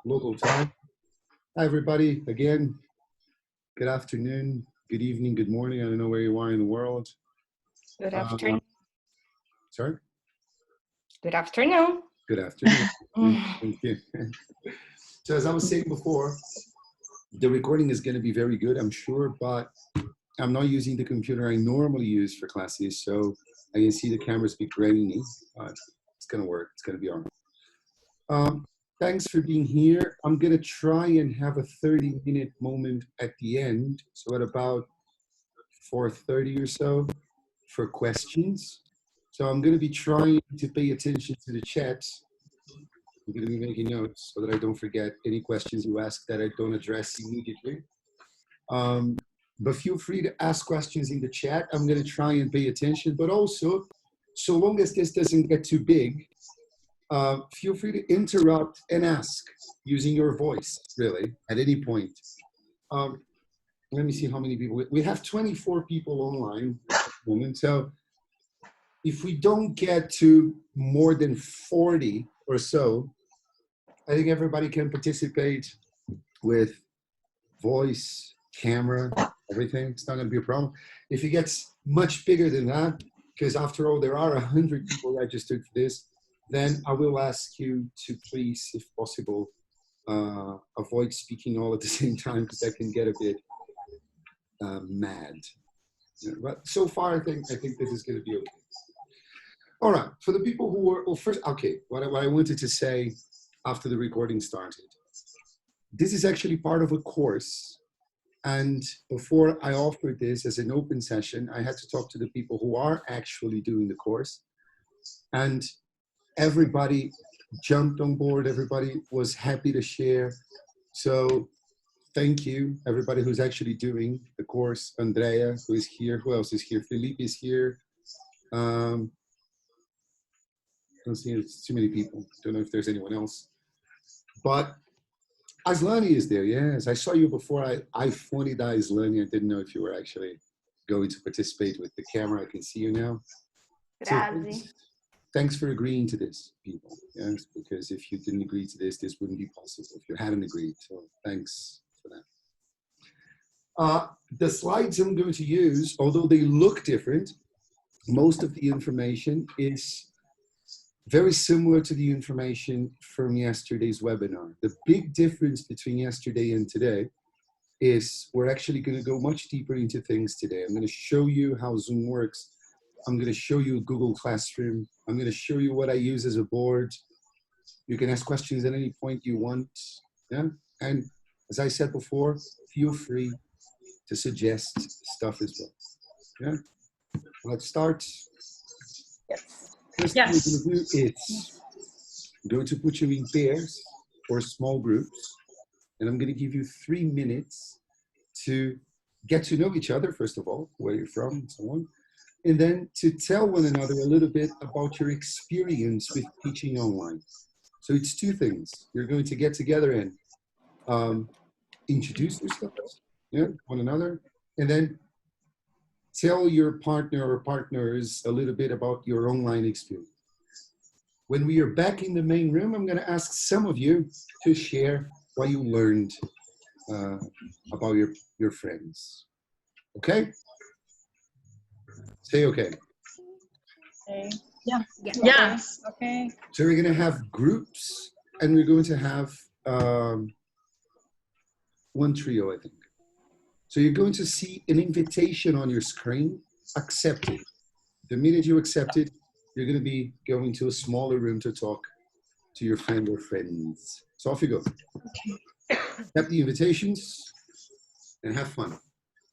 local time. Hi, everybody. Again, good afternoon, good evening, good morning. I don't know where you are in the world. Good afternoon. Sorry? Good afternoon. Good afternoon. Thank you. So as I was saying before, the recording is going to be very good, I'm sure, but I'm not using the computer I normally use for classes, so I can see the cameras be grainy, but it's going to work. It's going to be all right. Thanks for being here. I'm going to try and have a 30-minute moment at the end, so at about 4:30 or so for questions. So I'm going to be trying to pay attention to the chat. I'm going to be making notes so that I don't forget any questions you ask that I don't address immediately. But feel free to ask questions in the chat. I'm going to try and pay attention, but also, so long as this doesn't get too big, feel free to interrupt and ask using your voice, really, at any point. Let me see how many people. We have 24 people online at the moment. So if we don't get to more than 40 or so, I think everybody can participate with voice, camera, everything. It's not going to be a problem. If it gets much bigger than that, because after all, there are 100 people registered for this, then I will ask you to please, if possible, avoid speaking all at the same time, because that can get a bit mad. But so far, I think this is going to be okay. All right, for the people who were, well, first, okay, what I wanted to say after the recording started. This is actually part of a course. And before I offered this as an open session, I had to talk to the people who are actually doing the course. And everybody jumped on board. Everybody was happy to share. So thank you, everybody who's actually doing the course. Andrea, who is here. Who else is here? Philippe is here. I don't see too many people. Don't know if there's anyone else. But Aslani is there, yes. I saw you before. I phoned Aslani. I didn't know if you were actually going to participate with the camera. I can see you now. So thanks for agreeing to this, people. Yes, because if you didn't agree to this, this wouldn't be possible if you hadn't agreed. So thanks for that. The slides I'm going to use, although they look different, most of the information is very similar to the information from yesterday's webinar. The big difference between yesterday and today is we're actually going to go much deeper into things today. I'm going to show you how Zoom works. I'm going to show you Google Classroom. I'm going to show you what I use as a board. You can ask questions at any point you want. Yeah? And as I said before, feel free to suggest stuff as well. Yeah? Let's start. First thing we're going to do is I'm going to put you in pairs or small groups, and I'm going to give you 3 minutes to get to know each other, first of all, where you're from and so on, and then to tell one another a little bit about your experience with teaching online. So it's two things. You're going to get together and introduce yourselves, yeah, one another, and then tell your partner or partners a little bit about your online experience. When we are back in the main room, I'm going to ask some of you to share what you learned about your friends. Okay? Say okay. Okay. Yeah. Yes. Okay. So we're going to have groups, and we're going to have one trio, I think. So you're going to see an invitation on your screen, accepted. The minute you accept it, you're going to be going to a smaller room to talk to your friend or friends. So off you go. Okay. Accept the invitations and have fun.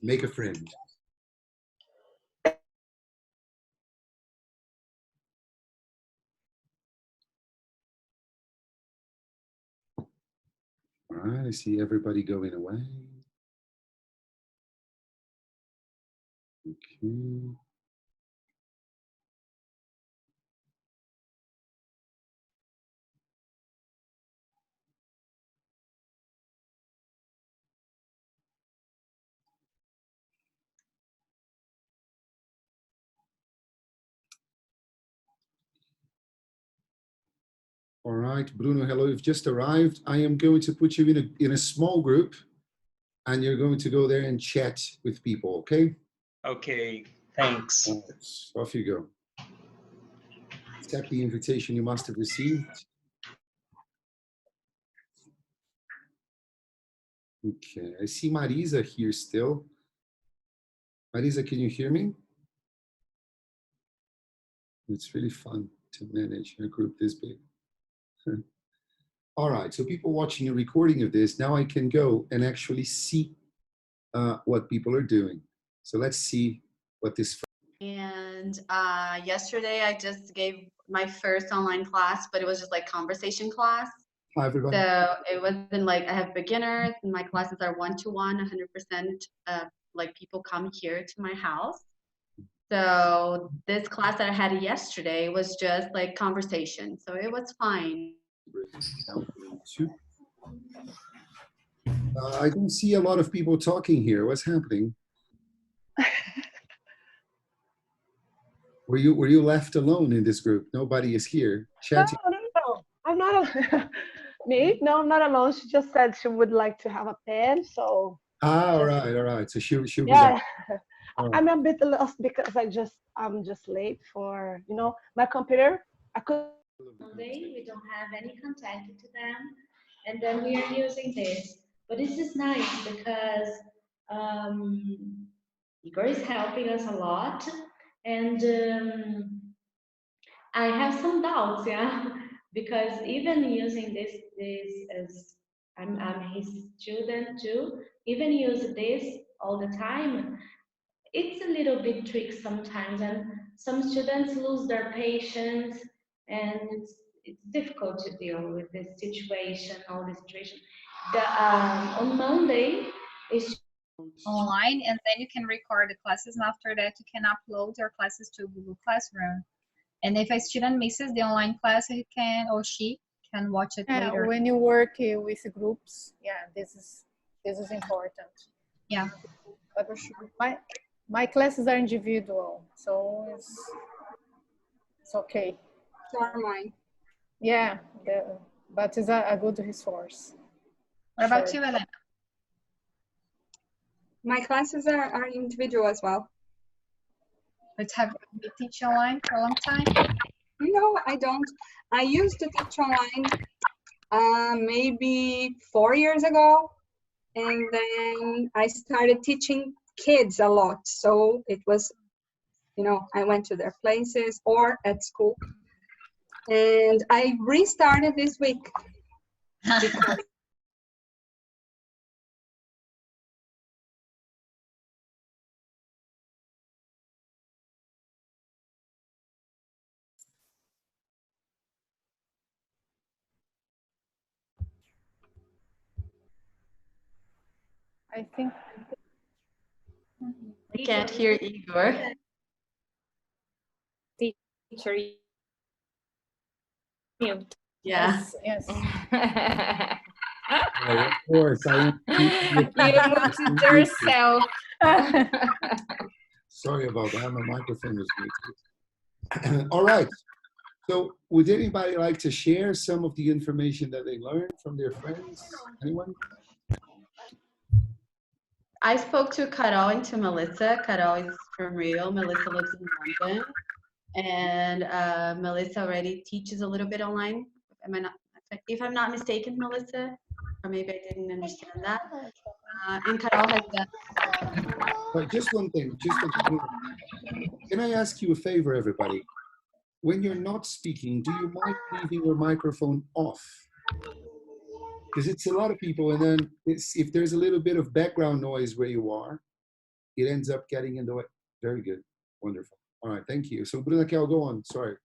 Make a friend. All right, I see everybody going away. Okay. All right, Bruno, hello, you've just arrived. I am going to put you in a small group and you're going to go there and chat with people, okay? Okay, thanks. All right, off you go. Accept the invitation you must have received. Okay, I see Marisa here still. Marisa, can you hear me? It's really fun to manage a group this big. All right, so people watching a recording of this, now I can go and actually see what people are doing. So let's see what this. And yesterday I just gave my first online class, but it was just like conversation class. Hi, everybody. So it wasn't like I have beginners and my classes are 1-to-1, 100% like people come here to my house. So this class that I had yesterday was just like conversation. So it was fine. I don't see a lot of people talking here. What's happening? Were you left alone in this group? Nobody is here chatting. No, I'm not. Me? No, I'm not alone. She just said she would like to have a pen. So. Ah, all right. So she'll be Yeah. back. All right. I'm a bit lost because I'm just late for my computer. I could. Monday, we don't have any contact to them, and then we are using this. But this is nice because Igor is helping us a lot, and I have some doubts, yeah, because even using this as I'm his student too, even use this all the time, it's a little bit tricky sometimes, and some students lose their patience, and it's difficult to deal with this situation, all this situation. On Monday is online, and then you can record the classes, and after that you can upload your classes to Google Classroom. And if a student misses the online class, he can or she can watch it later. When you work with groups, yeah, this is important. Yeah, but my classes are individual, so it's okay. for mine. Yeah, but it's a good resource. What about you, Elena? My classes are individual as well. But have you teach online for a long time? No, I don't. I used to teach online maybe 4 years ago, and then I started teaching kids a lot. So it was, I went to their places or at school, and I restarted this week because I think We can't hear Igor. Teacher, mute. Yeah. yes. Oh, of course, I You muted yourself. Sorry about that. My microphone was muted. All right. So would anybody like to share some of the information that they learned from their friends? Anyone? I spoke to Carol and to Melissa. Carol is from Rio. Melissa lives in London. And Melissa already teaches a little bit online. If I'm not mistaken, Melissa, or maybe I didn't understand that. And Carol has done. But just one thing. Can I ask you a favor, everybody? When you're not speaking, do you mind leaving your microphone off? Because it's a lot of people, and then if there's a little bit of background noise where you are, it ends up getting in the way. Very good. Wonderful. All right, thank you. So Bruna, I'll go on. Sorry,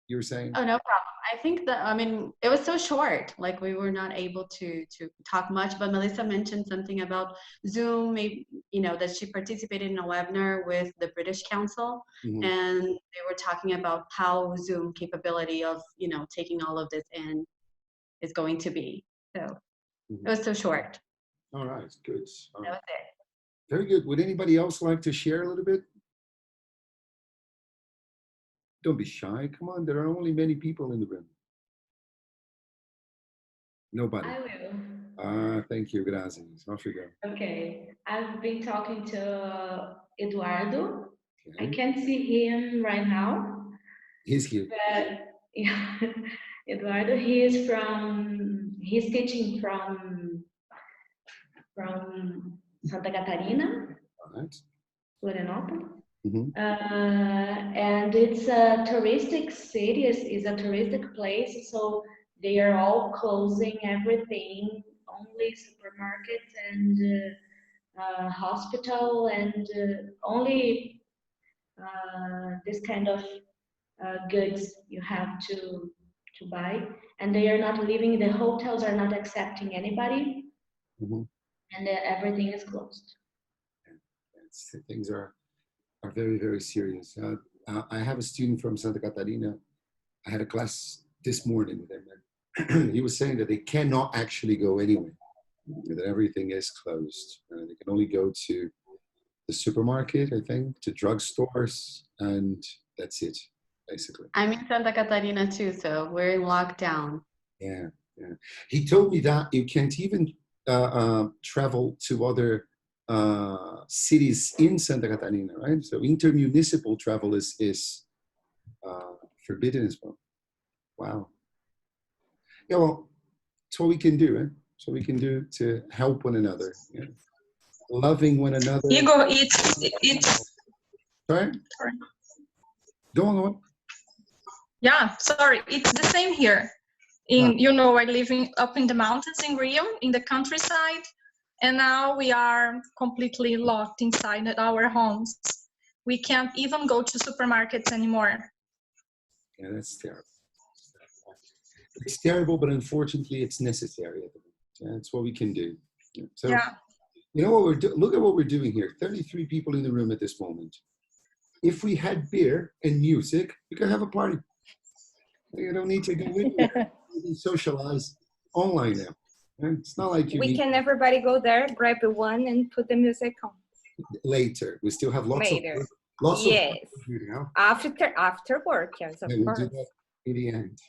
you were saying? Oh, no problem. I think that, it was so short, like we were not able to talk much, but Melissa mentioned something about Zoom, maybe, that she participated in a webinar with the British Council, and they were talking about how Zoom capability of, taking all of this in is going to be. So it was so short. All right, good. All right. That was it. Very good. Would anybody else like to share a little bit? Don't be shy. Come on, there are only many people in the room. Nobody. I will. Thank you. Gracias. Off you go. Okay. I've been talking to Eduardo. I Okay. can't see him right now, He's here. but yeah, Eduardo, he's teaching from Santa Catarina, All right. Florianópolis. Mhm. And it's a touristic city, is a touristic place, so they are all closing everything, only supermarkets and hospital and only this kind of goods you have to buy, and they are not leaving. The hotels are not accepting anybody, Mhm. and everything is closed. Things are very, very serious. I have a student from Santa Catarina. I had a class this morning with him, and he was saying that they cannot actually go anywhere, that everything is closed. They can only go to the supermarket, I think, to drugstores, and that's it, basically. I'm in Santa Catarina too, so we're in lockdown. Yeah, yeah. He told me that you can't even travel to other cities in Santa Catarina, right? So intermunicipal travel is forbidden as well. Wow. Yeah, well, it's what we can do, eh? It's what we can do to help one another. Yeah? Loving one another. Higor, it's Sorry? Go on. Yeah, sorry, it's the same here. I live up in the mountains in Rio, in the countryside, and now we are completely locked inside our homes. We can't even go to supermarkets anymore. Yeah, that's terrible. It's terrible, but unfortunately, it's necessary. Yeah, it's what we can do. Yeah. So, yeah. You know what look at what we're doing here. 33 people in the room at this moment. If we had beer and music, we could have a party. You don't need to go anywhere. You can socialize online now. Right? It's not like we can everybody go there, grab one, and put the music on. Later, we still have lots Later. of lots yes. of you know? After work, yes, of we'll course. do that in the end.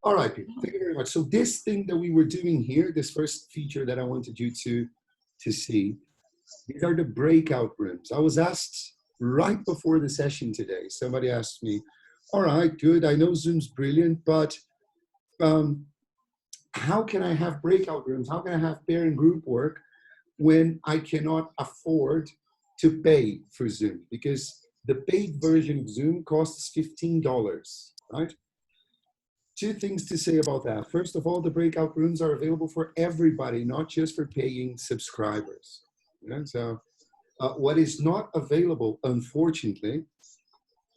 All right, people. Thank you very much. So this thing that we were doing here, this first feature that I wanted you to see, these are the breakout rooms. I was asked right before the session today. Somebody asked me, "All right, good. I know Zoom's brilliant, but how can I have breakout rooms? How can I have pair and group work when I cannot afford to pay for Zoom? Because the paid version of Zoom costs $15, right?" Two things to say about that. First of all, the breakout rooms are available for everybody, not just for paying subscribers. Yeah? So what is not available, unfortunately,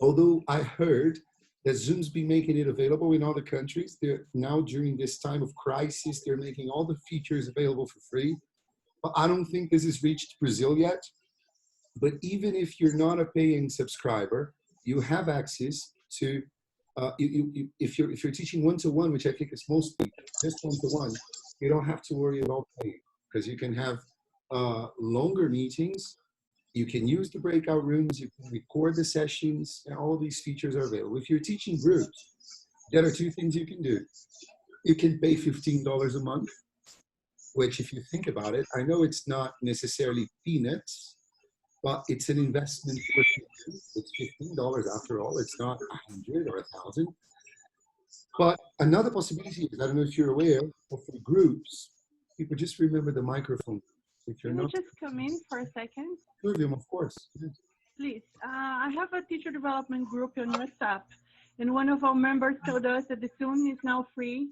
although I heard that Zoom's been making it available in other countries, they're now during this time of crisis, they're making all the features available for free. But I don't think this has reached Brazil yet. But even if you're not a paying subscriber, you have access to if you're teaching one-to-one, which I think is mostly just one-to-one, you don't have to worry about paying, because you can have longer meetings, you can use the breakout rooms, you can record the sessions, and all these features are available. If you're teaching groups, there are two things you can do. You can pay $15 a month, which if you think about it, I know it's not necessarily peanuts, but it's an investment for you. It's $15 after all. It's not 100 or 1,000. But another possibility is, I don't know if you're aware, but for groups, people just remember the microphone. If you're Can not, I just come in for a second? of course. Please. I have a teacher development group on WhatsApp, and one of our members told us that the Zoom is now free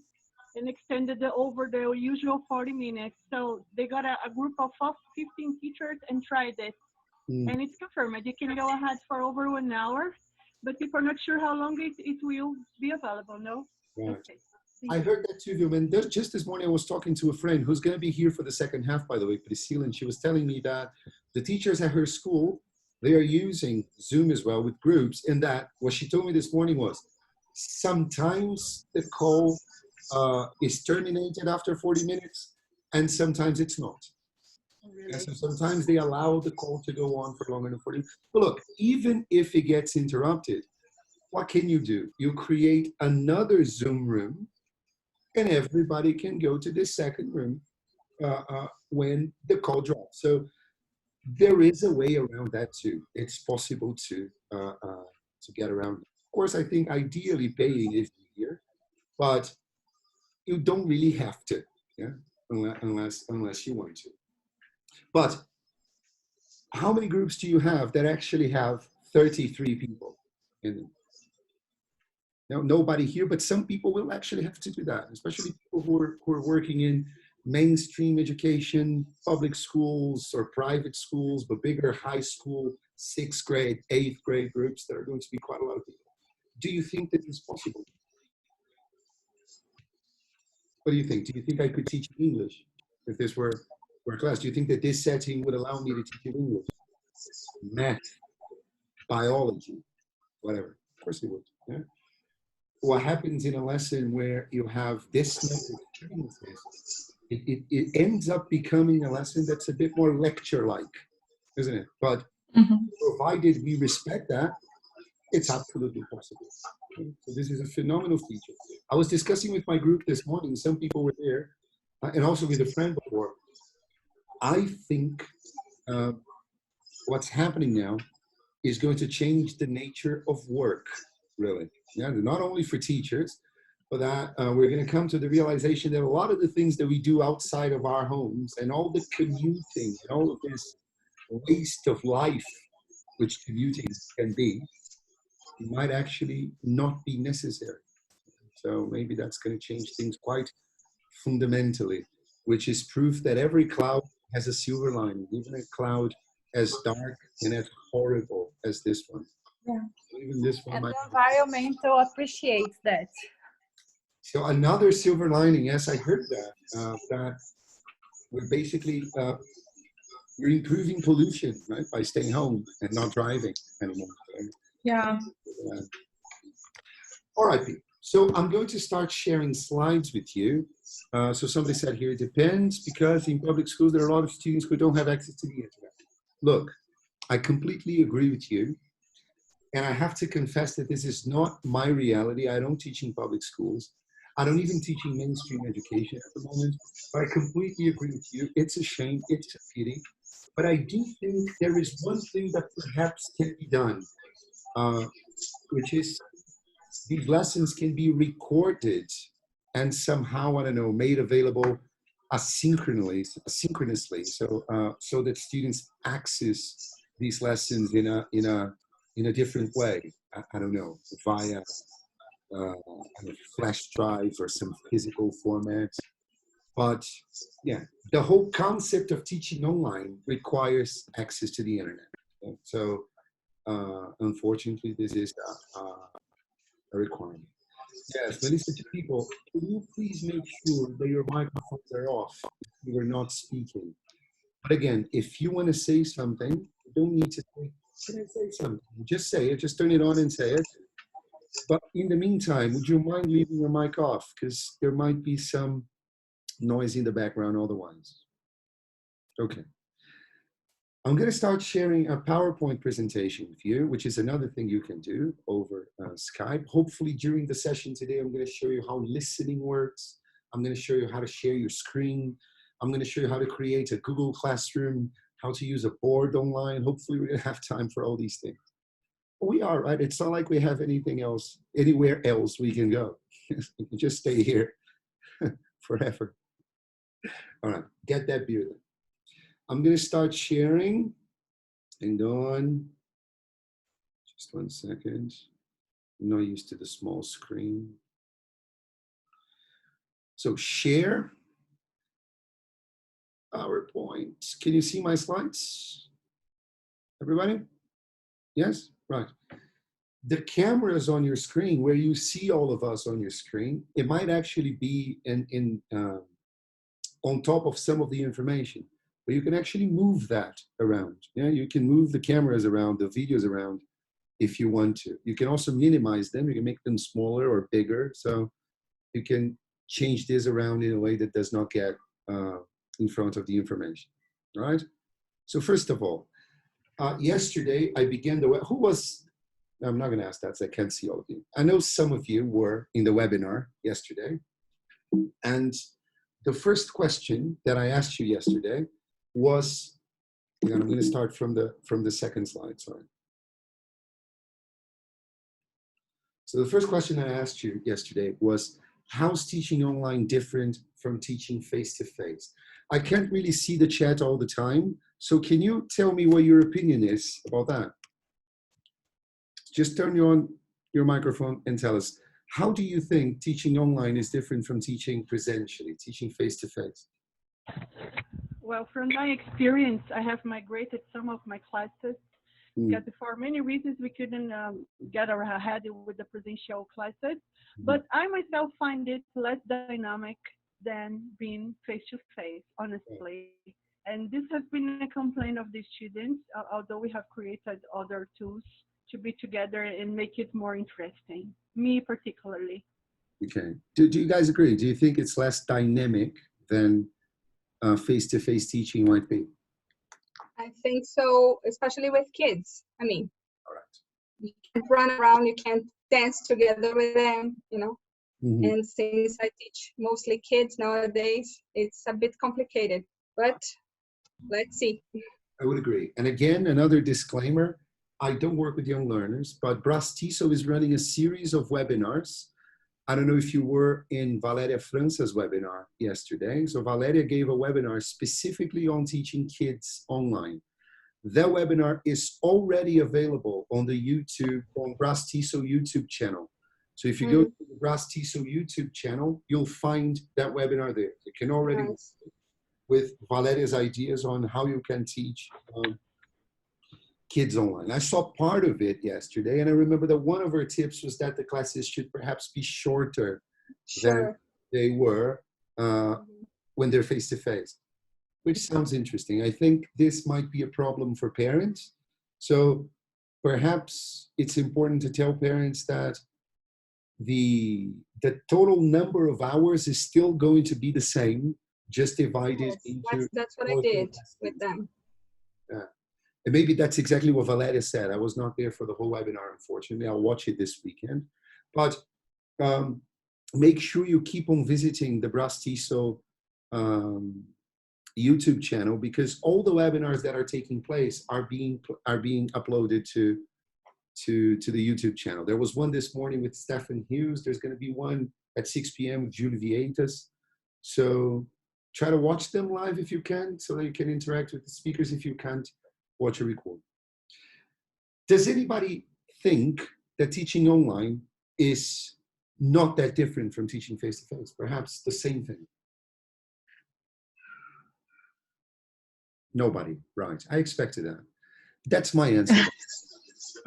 and extended over the usual 40 minutes. So they got a group of 15 teachers and tried it. And it's confirmed. You can go ahead for over 1 hour, but people are not sure how long it will be available, no? Right. Okay. I heard that too, and just this morning I was talking to a friend who's going to be here for the second half, by the way, Priscilla, and she was telling me that the teachers at her school, they are using Zoom as well with groups, and that what she told me this morning was sometimes the call is terminated after 40 minutes, and sometimes it's not. Really? And so sometimes they allow the call to go on for longer than 40 minutes. But look, even if it gets interrupted, what can you do? You create another Zoom room, and everybody can go to the second room when the call drops. So there is a way around that too. It's possible to get around. Of course, I think ideally paying is easier, but you don't really have to, yeah, unless you want to. But how many groups do you have that actually have 33 people in them? No, nobody here, but some people will actually have to do that, especially people who are working in mainstream education, public schools or private schools, but bigger high school, 6th grade, 8th grade groups that are going to be quite a lot of people. Do you think that is possible? What do you think? Do you think I could teach English if this were a class? Do you think that this setting would allow me to teach you English, math, biology, whatever? Of course it would. Yeah. What happens in a lesson where you have this number of experiences, it ends up becoming a lesson that's a bit more lecture-like, isn't it? But provided we respect that, it's absolutely possible. So this is a phenomenal feature. I was discussing with my group this morning, some people were there, and also with a friend before. I think what's happening now is going to change the nature of work, really. Yeah, not only for teachers, but that we're going to come to the realization that a lot of the things that we do outside of our homes and all the commuting and all of this waste of life, which commuting can be, might actually not be necessary. So maybe that's going to change things quite fundamentally, which is proof that every cloud has a silver lining, even a cloud as dark and as horrible as this one. Yeah. Even this one And might. the environmental appreciates that. So another silver lining, yes, I heard that, that we're basically, we're improving pollution, right, by staying home and not driving anymore. Yeah. All right, Pete. So I'm going to start sharing slides with you. So somebody said here, it depends, because in public schools, there are a lot of students who don't have access to the internet. Look, I completely agree with you. And I have to confess that this is not my reality. I don't teach in public schools. I don't even teach in mainstream education at the moment. But I completely agree with you. It's a shame. It's a pity. But I do think there is one thing that perhaps can be done, which is these lessons can be recorded and somehow, I don't know, made available asynchronously, so that students access these lessons in a different way. I don't know, via a flash drive or some physical format. But yeah, the whole concept of teaching online requires access to the internet. So unfortunately, this is a requirement. Yes, Melissa, to people, can you please make sure that your microphones are off if you are not speaking? But again, if you want to say something, you don't need to say, can I say something? Just say it, just turn it on and say it. But in the meantime, would you mind leaving your mic off? Because there might be some noise in the background otherwise. Okay. I'm going to start sharing a PowerPoint presentation with you, which is another thing you can do over Skype. Hopefully during the session today, I'm going to show you how listening works. I'm going to show you how to share your screen. I'm going to show you how to create a Google Classroom, how to use a board online. Hopefully we're going to have time for all these things. We are, right? It's not like we have anything else, anywhere else we can go. We can just stay here forever. All right, get that beer then. I'm going to start sharing. Hang on. Just 1 second. I'm not used to the small screen. So share. PowerPoint. Can you see my slides? Everybody? Yes? Right. The camera is on your screen where you see all of us on your screen. It might actually be on top of some of the information. But you can actually move that around. Yeah, you can move the cameras around, the videos around, if you want to. You can also minimize them. You can make them smaller or bigger. So you can change this around in a way that does not get in front of the information. All right. So first of all, yesterday I began the who was. I'm not going to ask that, so I can't see all of you. I know some of you were in the webinar yesterday. And the first question that I asked you yesterday was, and I'm going to start from the second slide, sorry. So the first question I asked you yesterday was, how's teaching online different from teaching face-to-face? I can't really see the chat all the time, so can you tell me what your opinion is about that? Just turn on your microphone and tell us, how do you think teaching online is different from teaching presentially, teaching face-to-face? Well, from my experience, I have migrated some of my classes because for many reasons we couldn't get ahead with the presential classes. But I myself find it less dynamic than being face-to-face, honestly. And this has been a complaint of the students, although we have created other tools to be together and make it more interesting, me particularly. Okay. Do you guys agree? Do you think it's less dynamic than face-to-face teaching might be? I think so, especially with kids. I mean, you can't run around, you can't dance together with them, you know. And since I teach mostly kids nowadays, it's a bit complicated, but let's see. I would agree. And again, another disclaimer, I don't work with young learners, but Brastiso is running a series of webinars. I don't know if you were in Valeria France's webinar yesterday. So Valeria gave a webinar specifically on teaching kids online. That webinar is already available on the YouTube, on Brastiso YouTube channel. So if you go to the Brastiso YouTube channel, you'll find that webinar there. You can already with Valeria's ideas on how you can teach kids online. I saw part of it yesterday, and I remember that one of her tips was that the classes should perhaps be shorter than they were when they're face-to-face, which sounds interesting. I think this might be a problem for parents. So perhaps it's important to tell parents that the total number of hours is still going to be the same, just divided into... That's what I did with them. Yeah. And maybe that's exactly what Valeria said. I was not there for the whole webinar, unfortunately. I'll watch it this weekend. But make sure you keep on visiting the Brastiso YouTube channel, because all the webinars that are taking place are being uploaded to the YouTube channel. There was one this morning with Stephen Hughes. There's going to be one at 6 p.m. with Julie Vietas. So try to watch them live if you can, so that you can interact with the speakers if you can't watch a record. Does anybody think that teaching online is not that different from teaching face-to-face? Perhaps the same thing? Nobody, right. I expected that. That's my answer.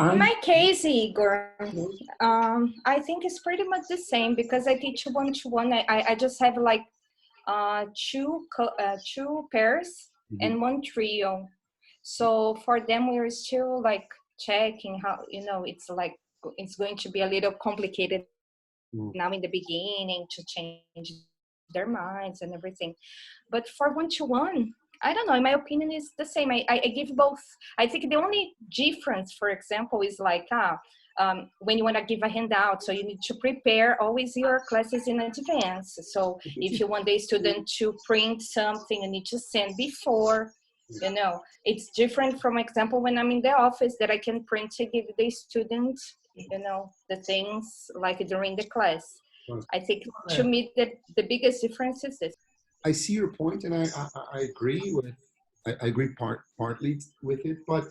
In my case, Igor, I think it's pretty much the same, because I teach one-to-one. I just have like two pairs and one trio. So for them, we're still like checking how, you know, it's like, it's going to be a little complicated now in the beginning to change their minds and everything. But for one-to-one, I don't know, in my opinion, is the same. I give both. I think the only difference, for example, is like, when you want to give a handout, so you need to prepare always your classes in advance. So if you want the student to print something, you need to send before. You know, it's different from example when I'm in the office, that I can print to give the student, you know, the things like during the class. I think to me that the biggest difference is this. I see your point, and I agree with, I agree partly with it, but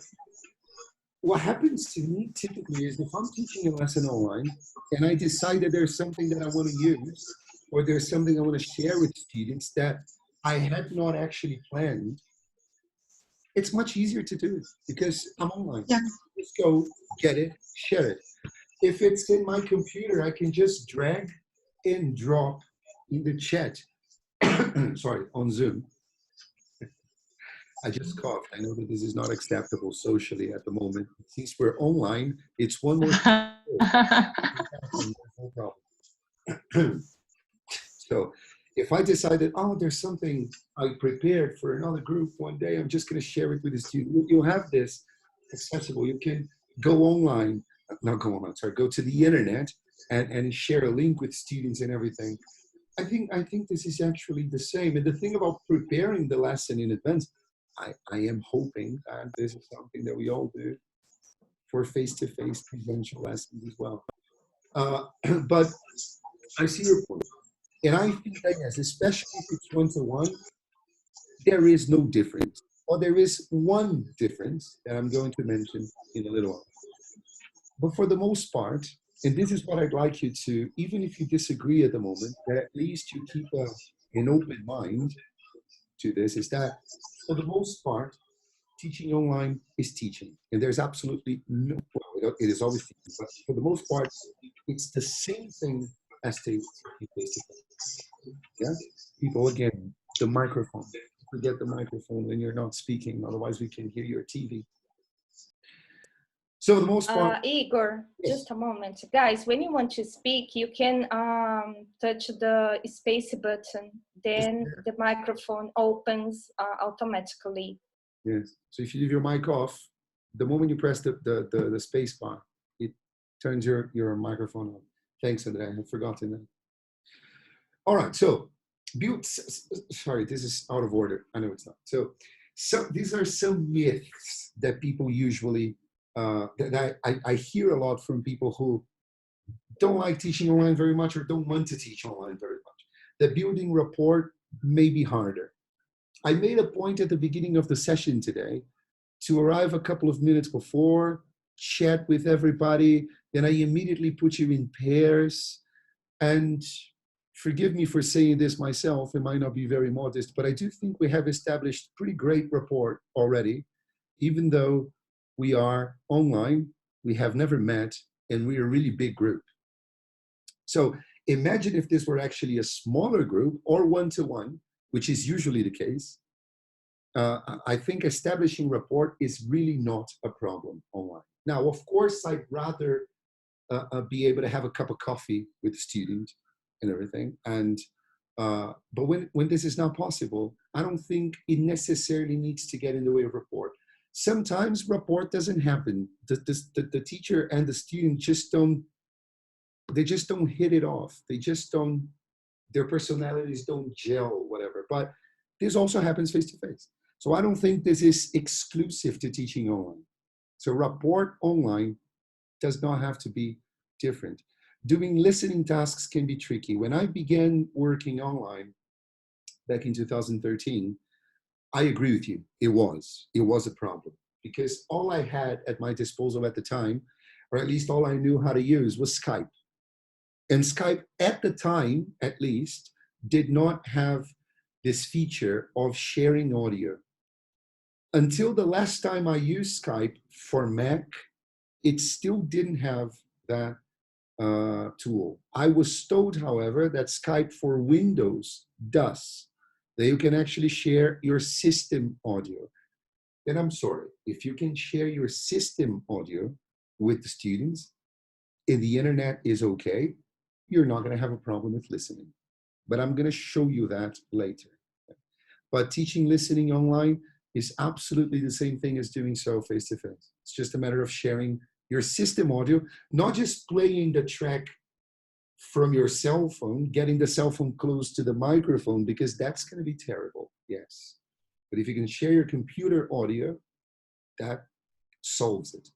what happens to me typically is if I'm teaching a lesson online and I decide that there's something that I want to use, or there's something I want to share with students that I had not actually planned, it's much easier to do because I'm online. Yeah. Just go get it, share it. If it's in my computer, I can just drag and drop in the chat. Sorry, on Zoom. I just coughed. I know that this is not acceptable socially at the moment. Since we're online, it's one more. No problem. So if I decided, oh, there's something I prepared for another group one day, I'm just going to share it with the student. You'll have this accessible. You can go online, not go online, sorry, go to the internet and share a link with students and everything. I think this is actually the same. And the thing about preparing the lesson in advance, I am hoping that this is something that we all do for face-to-face presential lessons as well. But I see your point. And I think that, yes, especially if it's one-to-one, there is no difference. Or there is one difference that I'm going to mention in a little while. But for the most part, and this is what I'd like you to, even if you disagree at the moment, that at least you keep an open mind to this, is that for the most part, teaching online is teaching. And there's absolutely no, well, it is always teaching, but for the most part, it's the same thing as teaching face-to-face. Yeah? People, again, the microphone. Forget the microphone when you're not speaking, otherwise we can hear your TV. So the most part, Igor, yes. Just a moment. Guys, when you want to speak, you can touch the space button. Then the microphone opens automatically. Yes. So if you leave your mic off, the moment you press the space bar, it turns your microphone on. Thanks, Andrea. I had forgotten that. All right. So, sorry, this is out of order. I know it's not. So these are some myths that people usually that I hear a lot from people who don't like teaching online very much or don't want to teach online very much. That building rapport may be harder. I made a point at the beginning of the session today to arrive a couple of minutes before, chat with everybody, then I immediately put you in pairs. And forgive me for saying this myself, it might not be very modest, but I do think we have established pretty great rapport already, even though we are online, we have never met, and we're a really big group. So imagine if this were actually a smaller group or one-to-one, which is usually the case. I think establishing rapport is really not a problem online. Now, of course, I'd rather be able to have a cup of coffee with the student and everything. And but when this is not possible, I don't think it necessarily needs to get in the way of rapport. Sometimes rapport doesn't happen. The teacher and the student just don't hit it off. They just don't, their personalities don't gel, whatever. But this also happens face-to-face. So I don't think this is exclusive to teaching online. So rapport online does not have to be different. Doing listening tasks can be tricky. When I began working online back in 2013, I agree with you. It was a problem because all I had at my disposal at the time, or at least all I knew how to use, was Skype. And Skype at the time, at least, did not have this feature of sharing audio. Until the last time I used Skype for Mac, it still didn't have that tool. I was told, however, that Skype for Windows does. That you can actually share your system audio. And I'm sorry, if you can share your system audio with the students and the internet is okay, you're not going to have a problem with listening. But I'm going to show you that later. But teaching listening online is absolutely the same thing as doing so face-to-face. It's just a matter of sharing your system audio, not just playing the track from your cell phone, getting the cell phone close to the microphone, because that's going to be terrible, yes. But if you can share your computer audio, that solves it.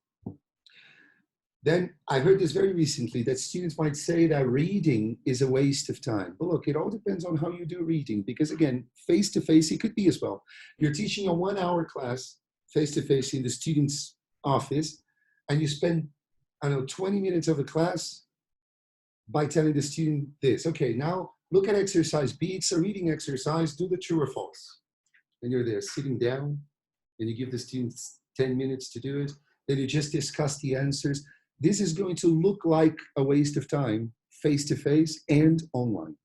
Then I heard this very recently, that students might say that reading is a waste of time. But look, it all depends on how you do reading, because again, face-to-face, it could be as well. You're teaching a 1-hour class face-to-face in the student's office, and you spend, I don't know, 20 minutes of the class by telling the student this. Okay, now look at exercise B. It's a reading exercise. Do the true or false. And you're there sitting down, and you give the students 10 minutes to do it. Then you just discuss the answers. This is going to look like a waste of time, face-to-face and online.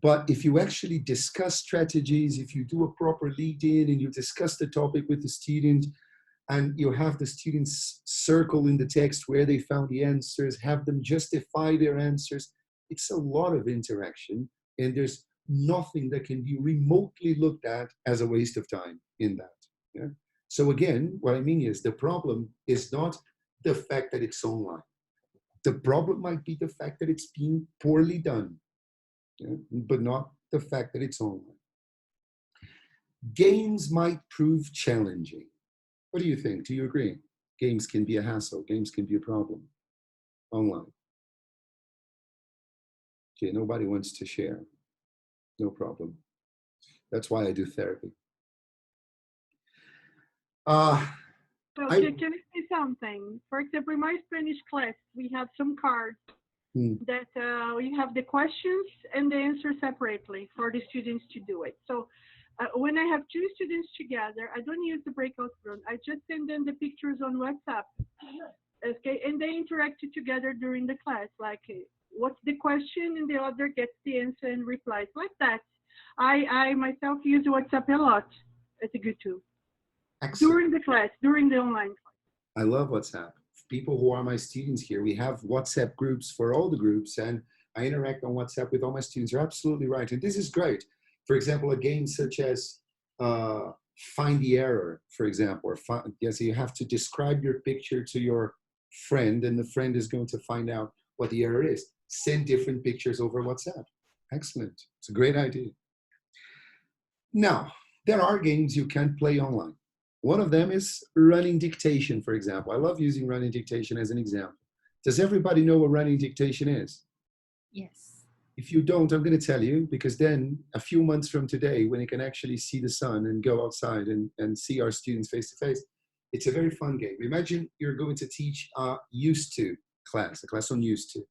But if you actually discuss strategies, if you do a proper lead-in and you discuss the topic with the student, and you have the students circle in the text where they found the answers, have them justify their answers, it's a lot of interaction, and there's nothing that can be remotely looked at as a waste of time in that. Yeah? So again, what I mean is the problem is not the fact that it's online. The problem might be the fact that it's being poorly done. yeah, but not the fact that it's online. Games might prove challenging. What do you think? Do you agree? Games can be a hassle. Games can be a problem online. Okay, nobody wants to share. No problem. That's why I do therapy. So can I say something? For example, in my Spanish class, we have some cards that we have the questions and the answer separately for the students to do it. So when I have two students together, I don't use the breakout room. I just send them the pictures on WhatsApp. Okay, and they interact together during the class. Like, what's the question, and the other gets the answer and replies like that. I myself use WhatsApp a lot. It's a good tool. Excellent. During the class, during the online class. I love WhatsApp. People who are my students here, we have WhatsApp groups for all the groups, and I interact on WhatsApp with all my students. You're absolutely right, and this is great. For example, a game such as Find the Error, for example, or yes, you have to describe your picture to your friend, and the friend is going to find out what the error is. Send different pictures over WhatsApp. Excellent. It's a great idea. Now, there are games you can play online. One of them is running dictation, for example. I love using running dictation as an example. Does everybody know what running dictation is? Yes. If you don't, I'm going to tell you, because then a few months from today, when you can actually see the sun and go outside and see our students face to face, it's a very fun game. Imagine you're going to teach a used to class, a class on used to.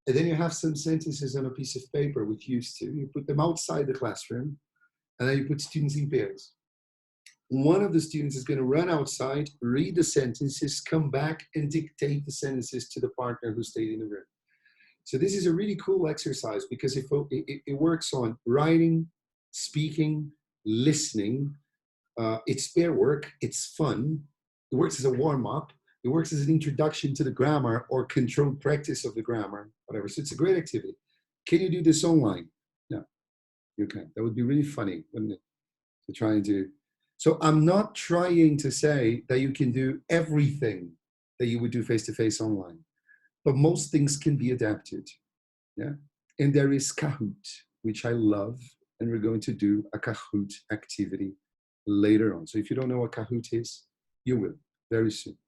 And then you have some sentences on a piece of paper with used to. You put them outside the classroom, and then you put students in pairs. One of the students is going to run outside, read the sentences, come back and dictate the sentences to the partner who stayed in the room. So this is a really cool exercise because it works on writing, speaking, listening. It's pair work, it's fun. It works as a warm-up. It works as an introduction to the grammar or controlled practice of the grammar, whatever. So it's a great activity. Can you do this online? No, you can't. That would be really funny, wouldn't it? To try and do. So I'm not trying to say that you can do everything that you would do face-to-face online, but most things can be adapted, yeah? And there is Kahoot, which I love, and we're going to do a Kahoot activity later on. So if you don't know what Kahoot is, you will very soon.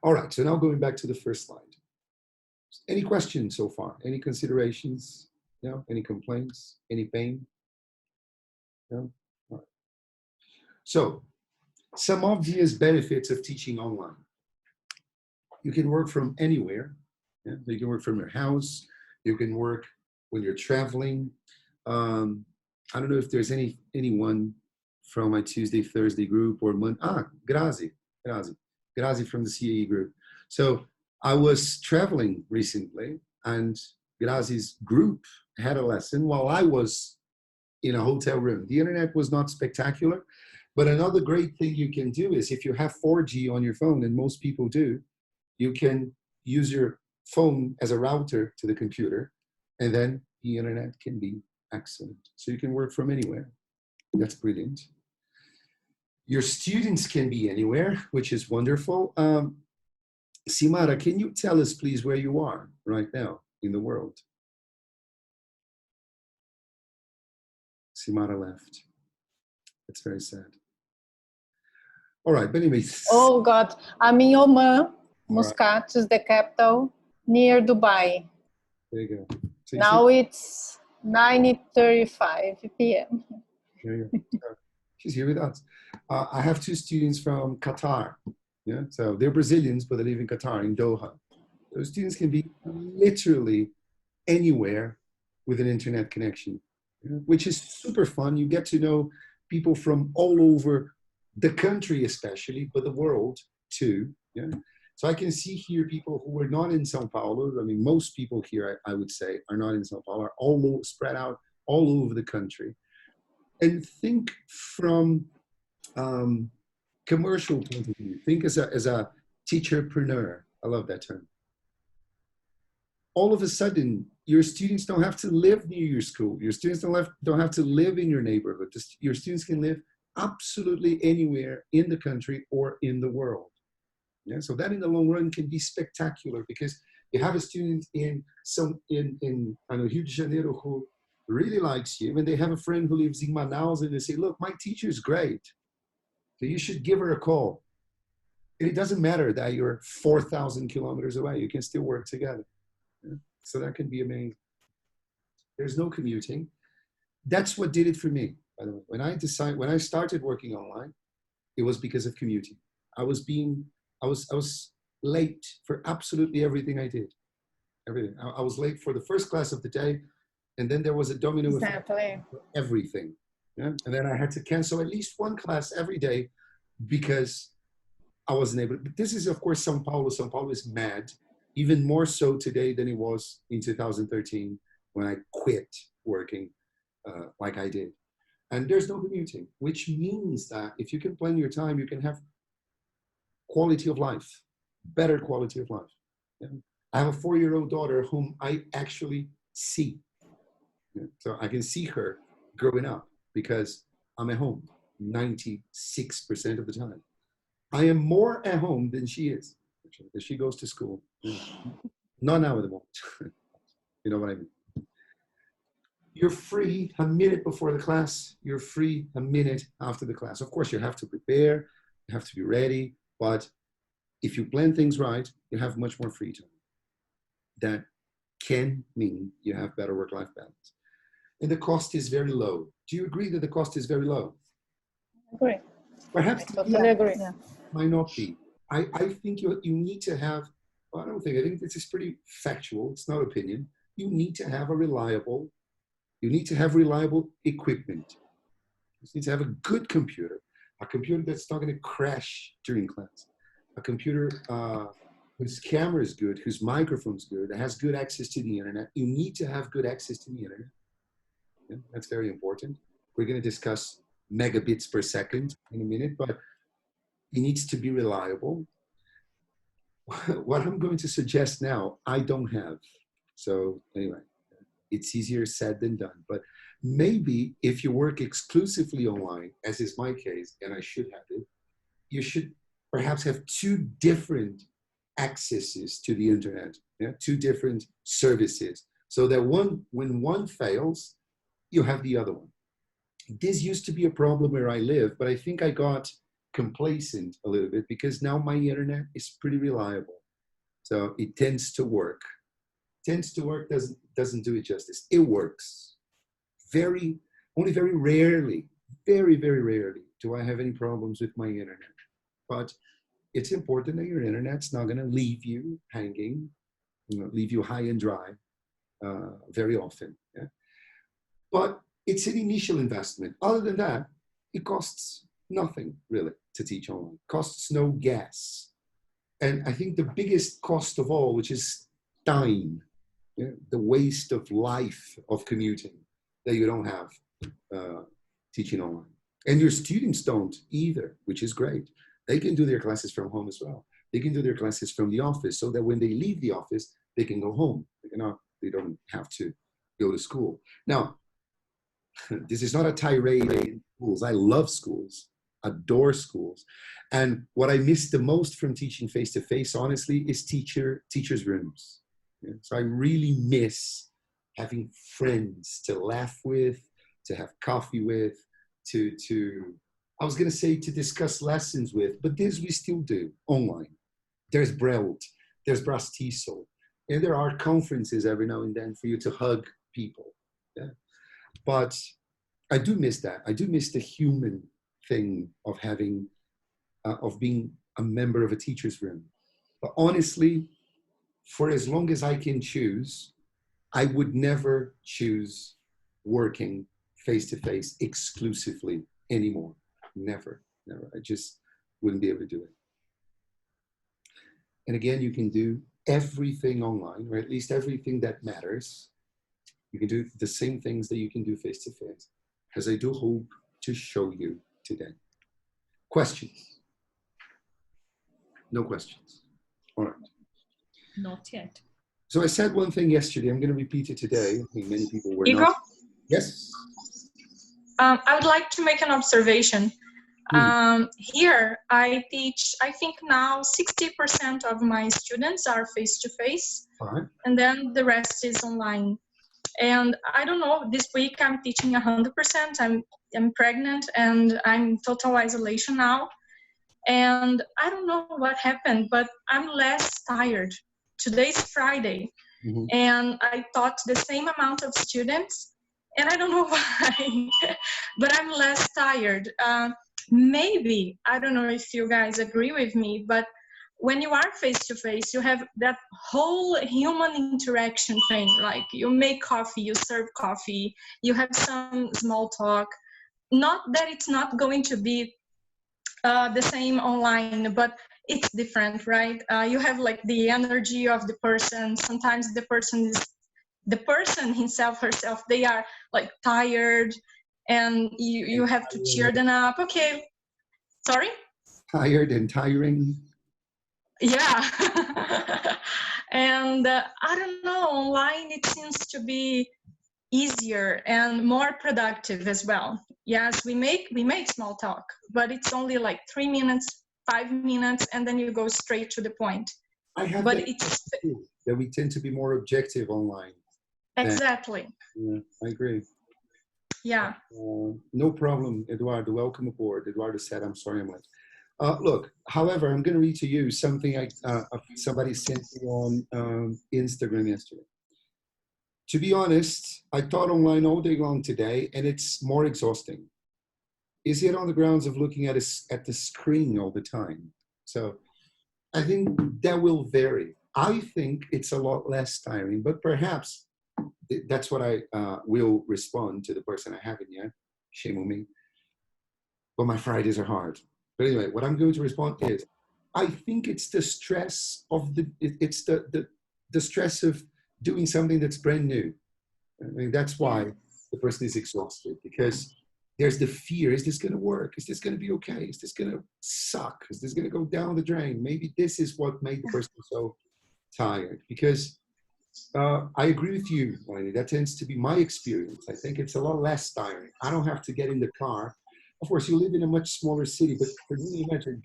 All right, so now going back to the first slide. Any questions so far? Any considerations? No? Any complaints? Any pain? No? All right. So, some obvious benefits of teaching online. You can work from anywhere. Yeah? You can work from your house. You can work when you're traveling. I don't know if there's anyone from my Tuesday, Thursday group or Grazi from the CAE group. So I was traveling recently, and Grazi's group had a lesson while I was in a hotel room. The internet was not spectacular, but another great thing you can do is if you have 4G on your phone, and most people do, you can use your phone as a router to the computer, and then the internet can be excellent. So you can work from anywhere. That's brilliant. Your students can be anywhere, which is wonderful. Simara, can you tell us, please, where you are right now in the world? Simara left. That's very sad. All right, but anyways. Oh, God. I'm in Oman, Muscat is the capital, near Dubai. There you go. So you now it's 9:35 p.m. There you go. She's here with us. I have two students from Qatar. Yeah, so they're Brazilians, but they live in Qatar, in Doha. Those students can be literally anywhere with an internet connection, which is super fun. You get to know people from all over the country, especially, but the world too. Yeah. So I can see here people who are not in São Paulo. I mean, most people here, I would say, are not in São Paulo, are all spread out all over the country. And think from commercial point of view. Think as a teacherpreneur. I love that term. All of a sudden, your students don't have to live near your school. Your students don't have to live in your neighborhood. Your students can live absolutely anywhere in the country or in the world. Yeah, so that in the long run can be spectacular because You have a student in I know, Rio de Janeiro who really likes you, and they have a friend who lives in Manaus, and they say, look, my teacher is great, so you should give her a call. And it doesn't matter that you're 4,000 kilometers away. You can still work together. Yeah? So that can be amazing. There's no commuting. That's what did it for me, by the way. When I started working online, it was because of commuting. I was late for absolutely everything I did. Everything. I was late for the first class of the day, and then there was a domino effect for everything. Yeah? And then I had to cancel at least one class every day because I wasn't able. But this is, of course, São Paulo. São Paulo is mad, even more so today than it was in 2013 when I quit working like I did. And there's no commuting, which means that if you can plan your time, you can have quality of life, better quality of life. Yeah? I have a 4-year-old daughter whom I actually see. Yeah? So I can see her growing up because I'm at home 96% of the time. I am more at home than she is, actually, because she goes to school. Yeah. Not now at the moment. You know what I mean? You're free a minute before the class. You're free a minute after the class. Of course, you have to prepare. You have to be ready. But if you plan things right, you have much more free time. That can mean you have better work-life balance. And the cost is very low. Do you agree that the cost is very low? Agree. Perhaps I totally agree. Yeah. Might not be. I think you need to have, well, I think this is pretty factual. It's not opinion. You need to have reliable equipment. You need to have a good computer, a computer that's not going to crash during class, a computer whose camera is good, whose microphone is good, that has good access to the internet. You need to have good access to the internet. Yeah, that's very important. We're going to discuss megabits per second in a minute, but it needs to be reliable. What I'm going to suggest now, I don't have. So anyway, it's easier said than done. But maybe if you work exclusively online, as is my case, and I should have it, you should perhaps have 2 different accesses to the internet, yeah? 2 different services, so that when one fails, you have the other one. This used to be a problem where I live, but I think I got complacent a little bit because now my internet is pretty reliable. So it tends to work. Doesn't do it justice. It works. Only very rarely, very, very rarely do I have any problems with my internet. But it's important that your internet's not going to leave you hanging, leave you high and dry very often. Yeah? But it's an initial investment. Other than that, it costs nothing really to teach online. Costs no gas. And I think the biggest cost of all, which is time, yeah, the waste of life of commuting that you don't have teaching online. And your students don't either, which is great. They can do their classes from home as well. They can do their classes from the office so that when they leave the office, they can go home. They don't have to go to school. Now, this is not a tirade in schools. I love schools, adore schools. And what I miss the most from teaching face-to-face, honestly, is teachers' rooms. Yeah? So I really miss having friends to laugh with, to have coffee with, I was going to say to discuss lessons with, but this we still do online. There's Brelt, there's Brastiso, and there are conferences every now and then for you to hug people. Yeah? But I do miss that. I do miss the human thing of having, of being a member of a teacher's room. But honestly, for as long as I can choose, I would never choose working face-to-face exclusively anymore. Never. I just wouldn't be able to do it. And again, you can do everything online, or at least everything that matters. You can do the same things that you can do face-to-face, as I do hope to show you today. Questions? No questions. All right. Not yet. So I said one thing yesterday. I'm going to repeat it today. I think many people were Higor? not. Yes? I would like to make an observation. Here, I teach, I think now 60% of my students are face-to-face, and then the rest is online. And I don't know, this week I'm teaching 100%. I'm pregnant and I'm total isolation now. And I don't know what happened, but I'm less tired. Today's Friday, and I taught the same amount of students, and I don't know why, but I'm less tired. Maybe, I don't know if you guys agree with me, but when you are face-to-face, you have that whole human interaction thing. Like you make coffee, you serve coffee, you have some small talk. Not that it's not going to be the same online, but it's different, right? You have like the energy of the person. Sometimes the person himself, herself, they are like tired, and you have to cheer them up. Okay, sorry? Tired and tiring. Yeah. And I don't know, online it seems to be easier and more productive as well. Yes, we make small talk, but it's only like 3 minutes, 5 minutes, and then you go straight to the point. But it's that we tend to be more objective online. Exactly. Yeah, I agree. Yeah. No problem, Eduardo. Welcome aboard. Eduardo said, I'm sorry I'm late. Look, however, I'm going to read to you something somebody sent me on Instagram yesterday. To be honest, I taught online all day long today, and it's more exhausting. Is it on the grounds of looking at the screen all the time? So I think that will vary. I think it's a lot less tiring, but perhaps that's what I will respond to the person I haven't yet. Shame on me. But my Fridays are hard. But anyway, what I'm going to respond is, I think it's the stress of the stress of doing something that's brand new. I mean, that's why the person is exhausted, because there's the fear. Is this going to work? Is this going to be okay? Is this going to suck? Is this going to go down the drain? Maybe this is what made the person so tired. Because I agree with you, Melanie. That tends to be my experience. I think it's a lot less tiring. I don't have to get in the car. Of course, you live in a much smaller city, but for me, imagine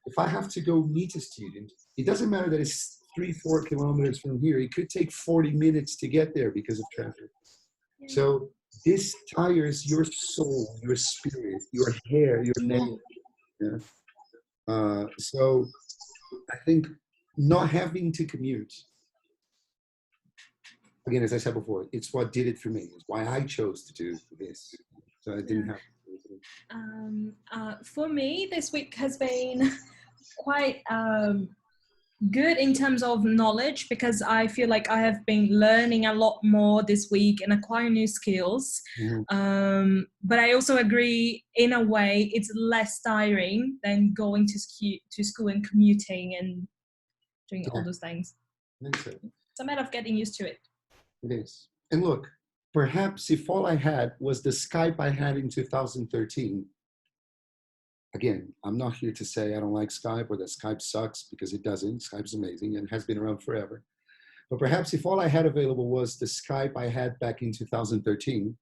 if I have to go meet a student, it doesn't matter that it's 3-4 kilometers from here. It could take 40 minutes to get there because of traffic. So this tires your soul, your spirit, your hair, your neck. Yeah? So I think not having to commute, again, as I said before, it's what did it for me. It's why I chose to do this. So I didn't have to. For me, this week has been quite good in terms of knowledge, because I feel like I have been learning a lot more this week and acquiring new skills. But I also agree, in a way, it's less tiring than going to school and commuting and doing all those things. It's a matter of getting used to it. It is. And look, perhaps if all I had was the Skype I had in 2013, again, I'm not here to say I don't like Skype or that Skype sucks, because it doesn't. Skype's amazing and has been around forever. But perhaps if all I had available was the Skype I had back in 2013,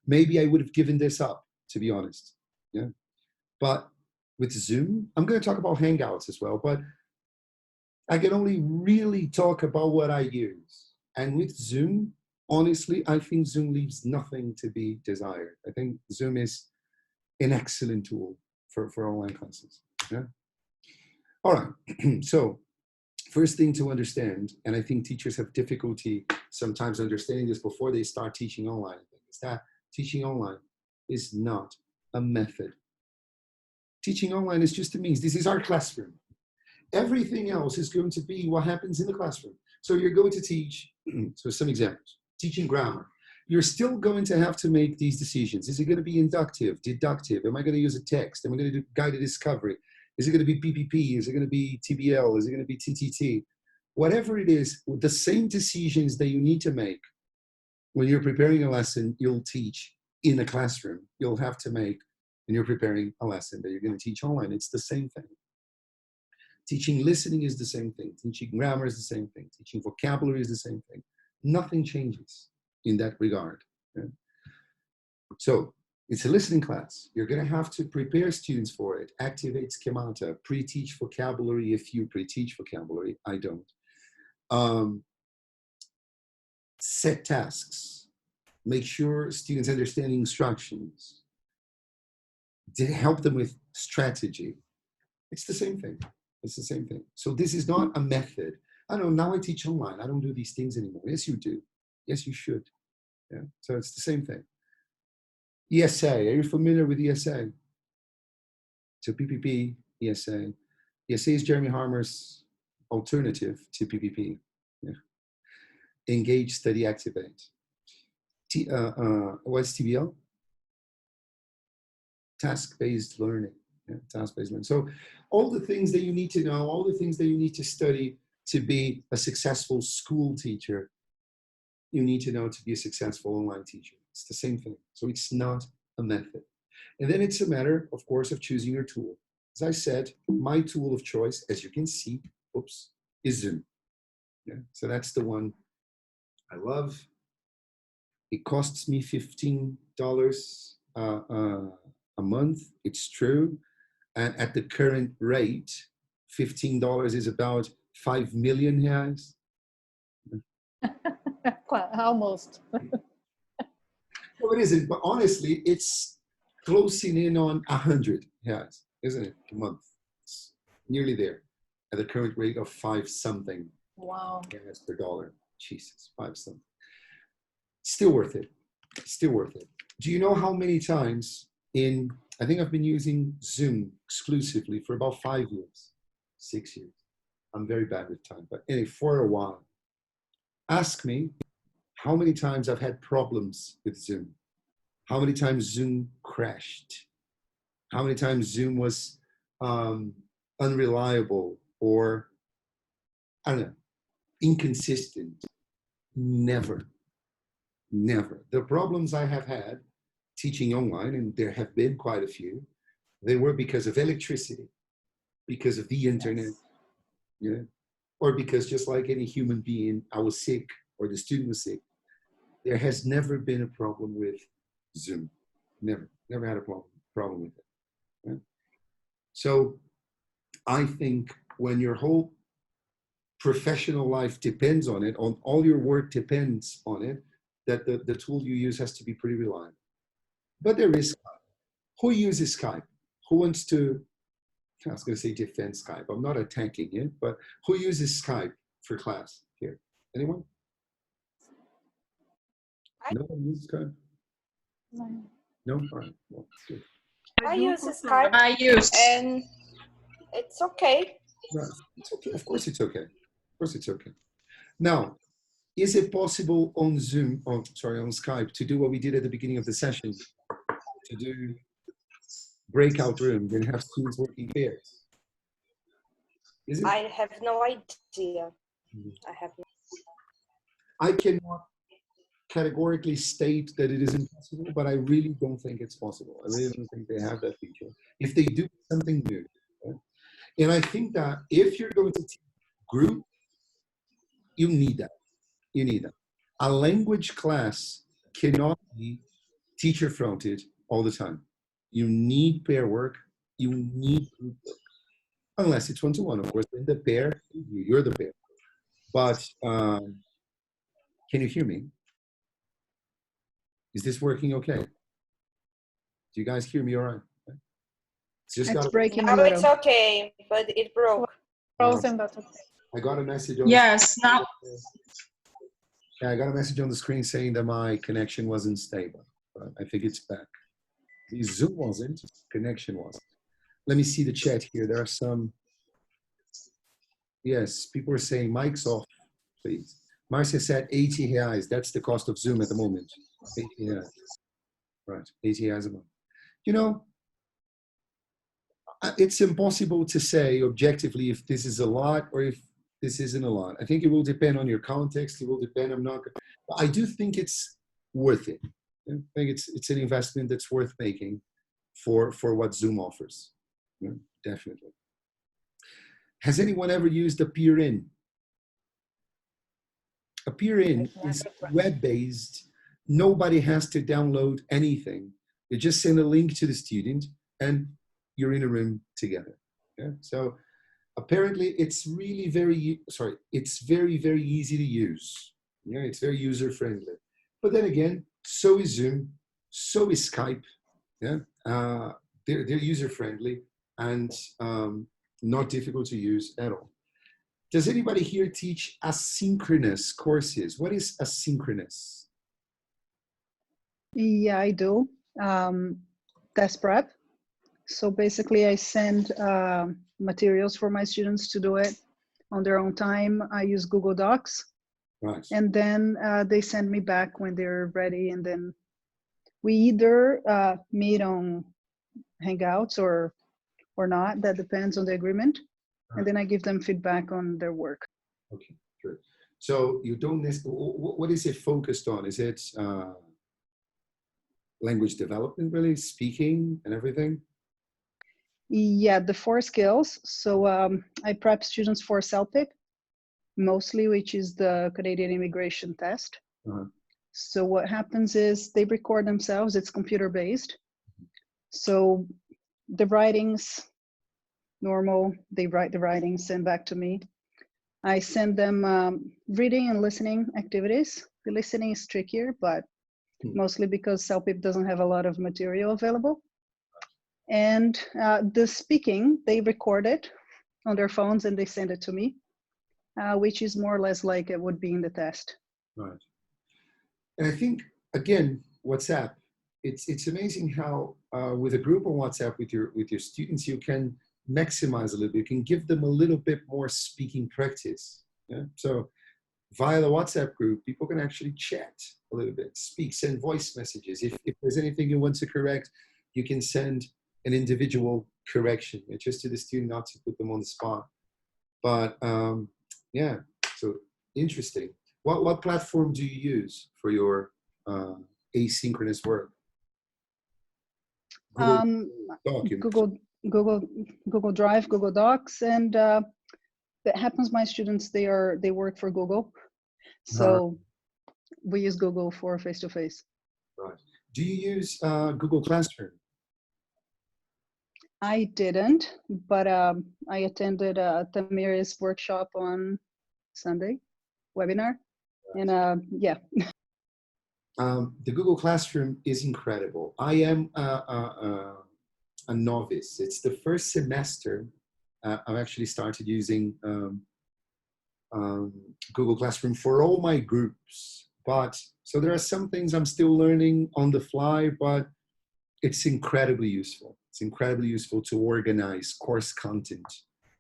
maybe I would have given this up, to be honest. Yeah. But with Zoom, I'm going to talk about Hangouts as well, but I can only really talk about what I use. And with Zoom, honestly, I think Zoom leaves nothing to be desired. I think Zoom is an excellent tool for online classes. Yeah. All right. So first thing to understand, and I think teachers have difficulty sometimes understanding this before they start teaching online, is that teaching online is not a method. Teaching online is just a means. This is our classroom. Everything else is going to be what happens in the classroom. So you're going to teach, so some examples, teaching grammar. You're still going to have to make these decisions. Is it going to be inductive, deductive? Am I going to use a text? Am I going to do guided discovery? Is it going to be PPP? Is it going to be TBL? Is it going to be TTT? Whatever it is, the same decisions that you need to make when you're preparing a lesson you'll teach in a classroom, you'll have to make when you're preparing a lesson that you're going to teach online. It's the same thing. Teaching listening is the same thing. Teaching grammar is the same thing. Teaching vocabulary is the same thing. Nothing changes in that regard. Okay? So It's a listening class. You're going to have to prepare students for it, activate schemata, pre-teach vocabulary if you pre-teach vocabulary. I don't. Set tasks. Make sure students understand instructions. Help them with strategy. It's the same thing. It's the same thing. So this is not a method. I don't know, now I teach online. I don't do these things anymore. Yes, you do. Yes, you should. Yeah. So it's the same thing. ESA, are you familiar with ESA? So PPP, ESA. ESA is Jeremy Harmer's alternative to PPP. Yeah. Engage, study, activate. What's TBL? Task-based learning. Yeah, task-based learning. So all the things that you need to know, all the things that you need to study to be a successful school teacher, you need to know to be a successful online teacher. It's the same thing. So it's not a method. And then it's a matter, of course, of choosing your tool. As I said, my tool of choice, as you can see, oops, is Zoom. Yeah, so that's the one I love. It costs me $15 a month. It's true. And at the current rate, $15 is about 5 million reais. Almost. No, it isn't. But honestly, it's closing in on 100 reais, isn't it? A month. It's nearly there at the current rate of 5 something. Wow. Reais per dollar. Jesus, 5 something. Still worth it. Still worth it. Do you know how many times I think I've been using Zoom exclusively for about 5 years, 6 years. I'm very bad with time, but anyway, for a while. Ask me how many times I've had problems with Zoom. How many times Zoom crashed. How many times Zoom was unreliable or, I don't know, inconsistent. Never. Never. The problems I have had teaching online, and there have been quite a few, they were because of electricity, because of the internet, yeah, or because just like any human being, I was sick or the student was sick. There has never been a problem with Zoom. Never had a problem with it. Right? So I think when your whole professional life depends on it, on all your work depends on it, that the tool you use has to be pretty reliable. But there is Skype. Who uses Skype? Who wants to, I was going to say defend Skype. I'm not attacking it, but who uses Skype for class here? Anyone? No one uses Skype? No? All right. Well, good. I use Skype. I use. And it's okay. No, it's okay. Of course it's okay. Of course it's okay. Now, is it possible on Zoom, on Skype, to do what we did at the beginning of the session? To do breakout rooms and have students working pairs? Is it? I have no idea. I have no. I cannot categorically state that it is impossible, but I really don't think it's possible. I really don't think they have that feature. If they do, something new. Right? And I think that if you're going to teach group, you need that. You need that. A language class cannot be teacher-fronted all the time. You need pair work. You need group work. Unless it's one-to-one, of course. Then the pair, you're the pair. But can you hear me? Is this working okay? Do you guys hear me all right? It's breaking now it's okay, but it broke. Frozen, but okay. I got a message on now. Yeah, I got a message on the screen saying that my connection wasn't stable. But I think it's back. The Zoom wasn't, connection wasn't. Let me see the chat here. There are some. Yes, people are saying mic's off, please. Marcia said 80 reais. That's the cost of Zoom at the moment. 80 reais. Right, 80 reais a month. You know, it's impossible to say objectively if this is a lot or if this isn't a lot. I think it will depend on your context. It will depend. I do think it's worth it. I think it's an investment that's worth making for what Zoom offers. Yeah, definitely. Has anyone ever used a peer-in? A peer-in is web-based. Nobody has to download anything. You just send a link to the student and you're in a room together. Yeah? So apparently it's really it's very, very easy to use. Yeah, it's very user-friendly. But then again, so is Zoom, so is Skype. Yeah, they're user-friendly and not difficult to use at all. Does anybody here teach asynchronous courses? What is asynchronous? Yeah, I do. Test prep. So basically I send materials for my students to do it on their own time. I use Google Docs. Right. And then they send me back when they're ready. And then we either meet on Hangouts or not. That depends on the agreement. And then I give them feedback on their work. Okay, good. So you don't what is it focused on? Is it language development, really, speaking and everything? Yeah, the 4 skills. So I prep students for CELPIP, mostly, which is the Canadian immigration test. So what happens is they record themselves. It's computer-based. So the writings, normal, they write the writings, send back to me. I send them reading and listening activities. The listening is trickier, but mostly because CELPIP doesn't have a lot of material available. And the speaking, they record it on their phones and they send it to me, which is more or less like it would be in the test. Right. And I think, again, WhatsApp, it's amazing how with a group on WhatsApp with your students, you can maximize a little bit. You can give them a little bit more speaking practice. Yeah? So via the WhatsApp group, people can actually chat a little bit, speak, send voice messages. If there's anything you want to correct, you can send an individual correction, just to the student, not to put them on the spot. But yeah, so interesting. What platform do you use for your asynchronous work? Google Drive, Google Docs, and that happens. My students, they work for Google, so we use Google for face-to-face. Right. Do you use Google Classroom? I didn't, but I attended Tamira's workshop on Sunday, webinar, and yeah. The Google Classroom is incredible. I am a novice. It's the first semester I've actually started using Google Classroom for all my groups. But so there are some things I'm still learning on the fly, but it's incredibly useful. It's incredibly useful to organize course content.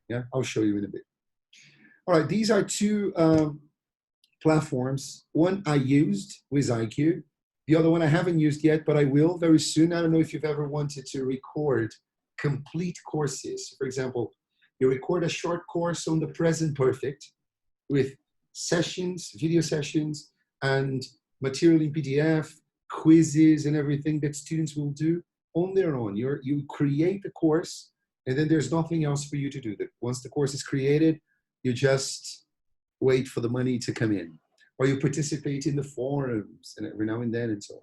Yeah, I'll show you in a bit. All right, these are 2 platforms. One I used with IQ. The other one I haven't used yet, but I will very soon. I don't know if you've ever wanted to record complete courses. For example, you record a short course on the present perfect with sessions, video sessions, and material in PDF, quizzes and everything that students will do on their own. You create the course, and then there's nothing else for you to do. Once the course is created, you just wait for the money to come in, or you participate in the forums and every now and then and so on.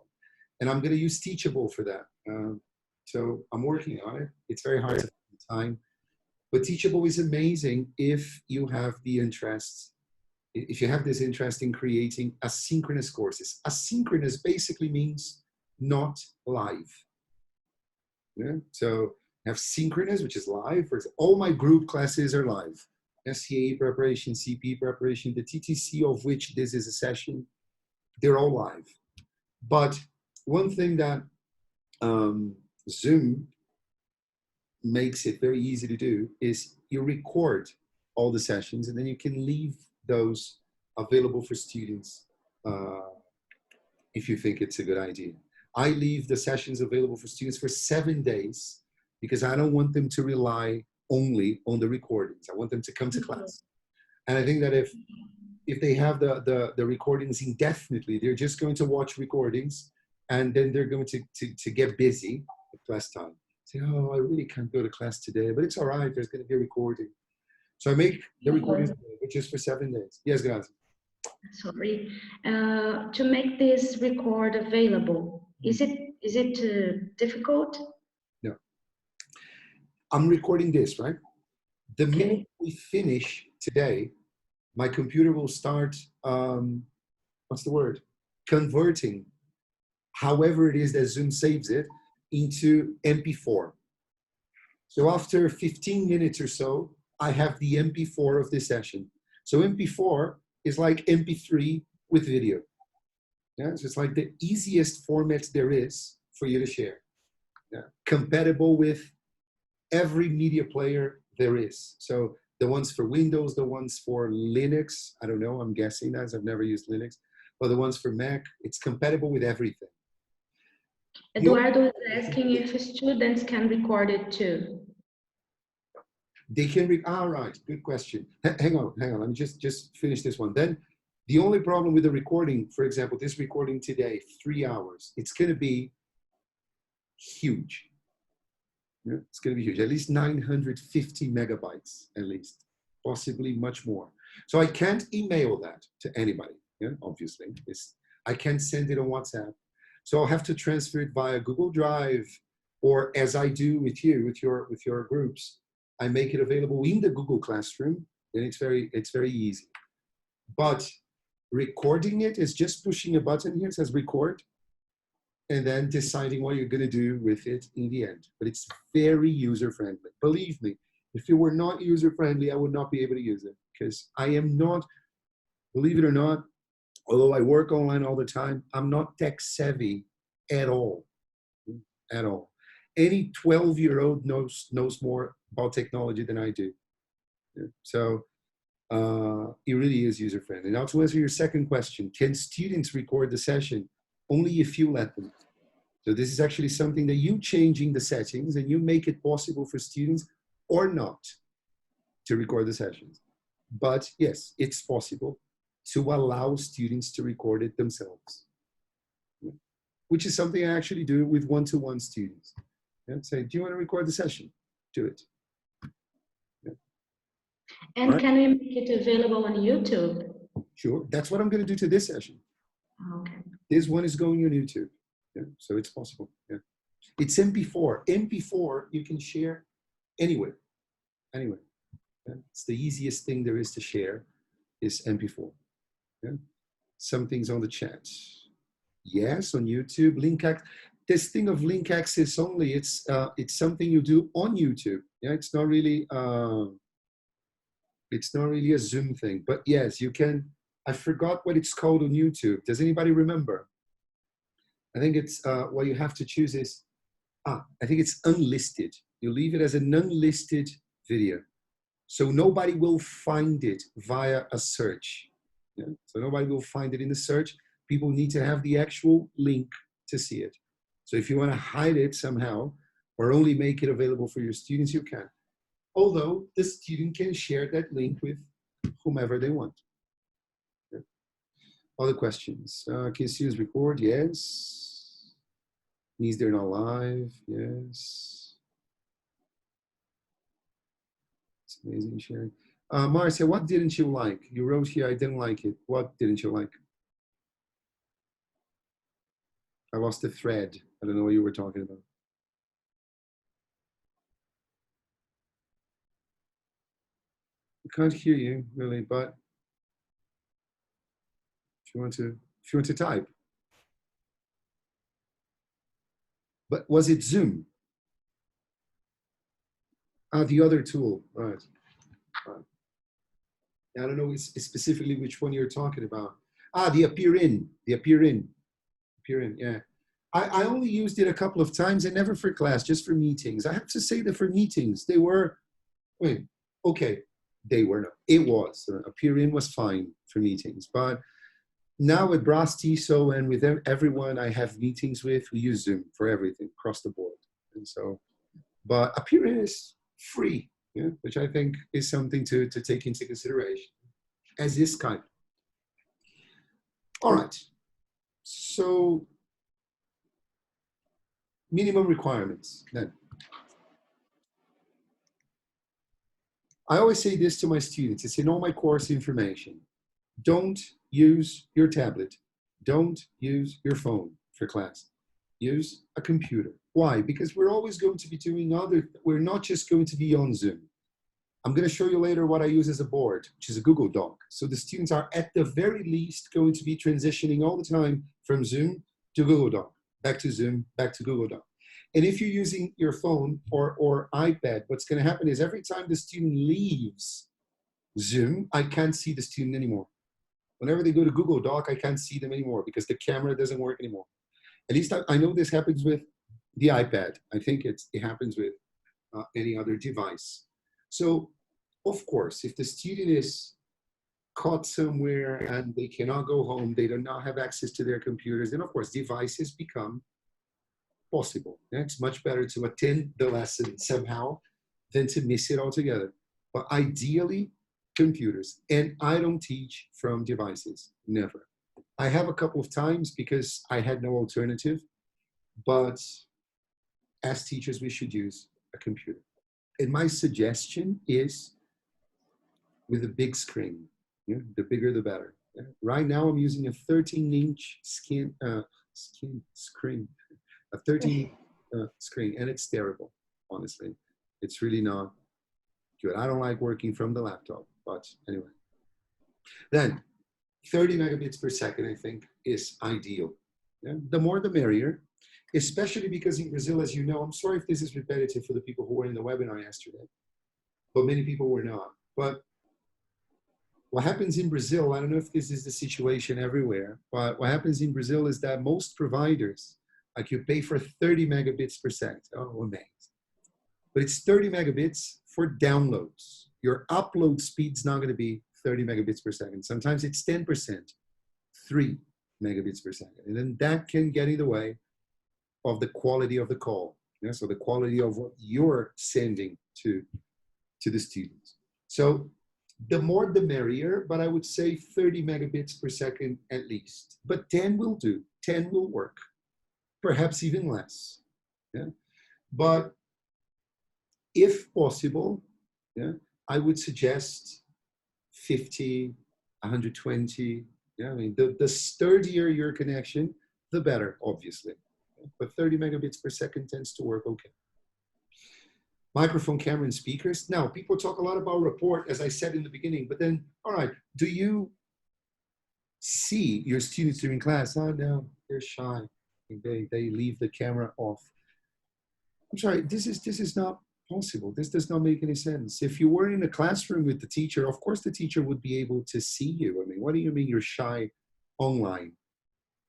And I'm going to use Teachable for that. So I'm working on it. It's very hard to find time, but Teachable is amazing if you have the interest. If you have this interest in creating asynchronous courses. Asynchronous basically means not live. Yeah? So I have synchronous, which is live. All my group classes are live. SCA preparation, CP preparation, the TTC of which this is a session, they're all live. But one thing that Zoom makes it very easy to do is you record all the sessions and then you can leave those available for students if you think it's a good idea. I leave the sessions available for students for 7 days because I don't want them to rely only on the recordings. I want them to come to class. And I think that if they have the recordings indefinitely, they're just going to watch recordings and then they're going to get busy at class time. Say, oh, I really can't go to class today, but it's all right, there's going to be a recording. So I make the recordings just for 7 days. Yes, guys. Sorry. To make this record available, is Is it difficult? No. I'm recording this, right? The minute we finish today, my computer will start, what's the word? Converting however it is that Zoom saves it into MP4. So after 15 minutes or so, I have the MP4 of this session. So MP4 is like MP3 with video. Yeah, so it's like the easiest format there is for you to share. Yeah. Compatible with every media player there is. So the ones for Windows, the ones for Linux, I don't know, I'm guessing that, I've never used Linux, but the ones for Mac, it's compatible with everything. Eduardo is asking if students can record it too. They can right, good question. Hang on, let me just finish this one. Then the only problem with the recording, for example, this recording today, 3 hours, it's gonna be huge. Yeah, it's gonna be huge, at least 950 megabytes, at least, possibly much more. So I can't email that to anybody, yeah, obviously. I can't send it on WhatsApp. So I'll have to transfer it via Google Drive, or as I do with you, with your groups, I make it available in the Google Classroom, and it's very easy. But recording it is just pushing a button here, it says record, and then deciding what you're gonna do with it in the end. But it's very user-friendly. Believe me, if it were not user-friendly, I would not be able to use it, because I am not, believe it or not, although I work online all the time, I'm not tech savvy at all, at all. Any 12-year-old knows more about technology than I do. Yeah. So it really is user-friendly. Now to answer your second question, can students record the session? Only if you let them. So this is actually something that you changing the settings and you make it possible for students or not to record the sessions. But yes, it's possible to allow students to record it themselves, yeah. Which is something I actually do with one-to-one students. Yeah. Say, do you want to record the session? Do it. Yeah. And right. Can we make it available on YouTube? Sure, that's what I'm going to do to this session. Okay. This one is going on YouTube, yeah. So it's possible. Yeah. It's MP4. MP4 you can share anywhere, anywhere. Yeah. It's the easiest thing there is to share is MP4. Yeah. Some things on the chat. Yes, on YouTube. Link access. This thing of link access only. It's something you do on YouTube. Yeah, it's not really a Zoom thing. But yes, you can. I forgot what it's called on YouTube. Does anybody remember? I think it's what you have to choose is I think it's unlisted. You leave it as an unlisted video, so nobody will find it via a search. Yeah? So nobody will find it in the search. People need to have the actual link to see it. So if you want to hide it somehow or only make it available for your students, you can. Although the student can share that link with whomever they want. Yeah. Other questions? Can students record? Yes. Means they're not live? Yes. It's amazing sharing. Marcia, what didn't you like? You wrote here, I didn't like it. What didn't you like? I lost the thread. I don't know what you were talking about. I can't hear you really, but if you want to type. But was it Zoom? The other tool, right. I don't know specifically which one you're talking about. The appear in, yeah. I only used it a couple of times and never for class, just for meetings. I have to say that for meetings, they were, okay, they were not. It was, appear in was fine for meetings, but now with Brass TSO and with everyone I have meetings with, we use Zoom for everything across the board. And so, but appear in is free, yeah, which I think is something to take into consideration, as is Skype. All right, so minimum requirements then. I always say this to my students, it's in all my course information. Don't use your tablet. Don't use your phone for class. use a computer. Why? Because we're always going to be doing we're not just going to be on Zoom. I'm going to show you later what I use as a board, which is a Google Doc. So the students are at the very least going to be transitioning all the time from Zoom to Google Doc, back to Zoom, back to Google Doc. And if you're using your phone or iPad, what's going to happen is every time the student leaves Zoom, I can't see the student anymore. Whenever they go to Google Doc, I can't see them anymore because the camera doesn't work anymore. At least I know this happens with the iPad. I think it happens with any other device. So, of course, if the student is caught somewhere and they cannot go home, they do not have access to their computers, then of course devices become possible. It's much better to attend the lesson somehow than to miss it altogether. But ideally, computers. And I don't teach from devices, never. I have a couple of times because I had no alternative, but as teachers, we should use a computer. And my suggestion is with a big screen. Yeah, the bigger, the better. Yeah. Right now, I'm using a 13-inch screen, a 13-inch screen, and it's terrible, honestly. It's really not good. I don't like working from the laptop, but anyway. Then, 30 megabits per second, I think, is ideal. Yeah? The more, the merrier, especially because in Brazil, as you know, I'm sorry if this is repetitive for the people who were in the webinar yesterday, but many people were not. But what happens in Brazil, I don't know if this is the situation everywhere, but what happens in Brazil is that most providers, like you pay for 30 megabits per second. Oh, amazing. But it's 30 megabits for downloads. Your upload speed's not going to be 30 megabits per second. Sometimes it's 10%, 3 megabits per second. And then that can get in the way of the quality of the call. Yeah? So the quality of what you're sending to the students. So the more the merrier, but I would say 30 megabits per second at least. But 10 will do, 10 will work, perhaps even less. Yeah? But if possible, yeah, I would suggest 50, 120. Yeah, I mean, the sturdier your connection, the better, obviously. But 30 megabits per second tends to work okay. Microphone, camera, and speakers. Now, people talk a lot about rapport, as I said in the beginning, but then, all right, do you see your students during class? Oh, no, they're shy. They leave the camera off. I'm sorry, this is not possible. This does not make any sense. If you were in a classroom with the teacher, of course the teacher would be able to see you. I mean, what do you mean you're shy online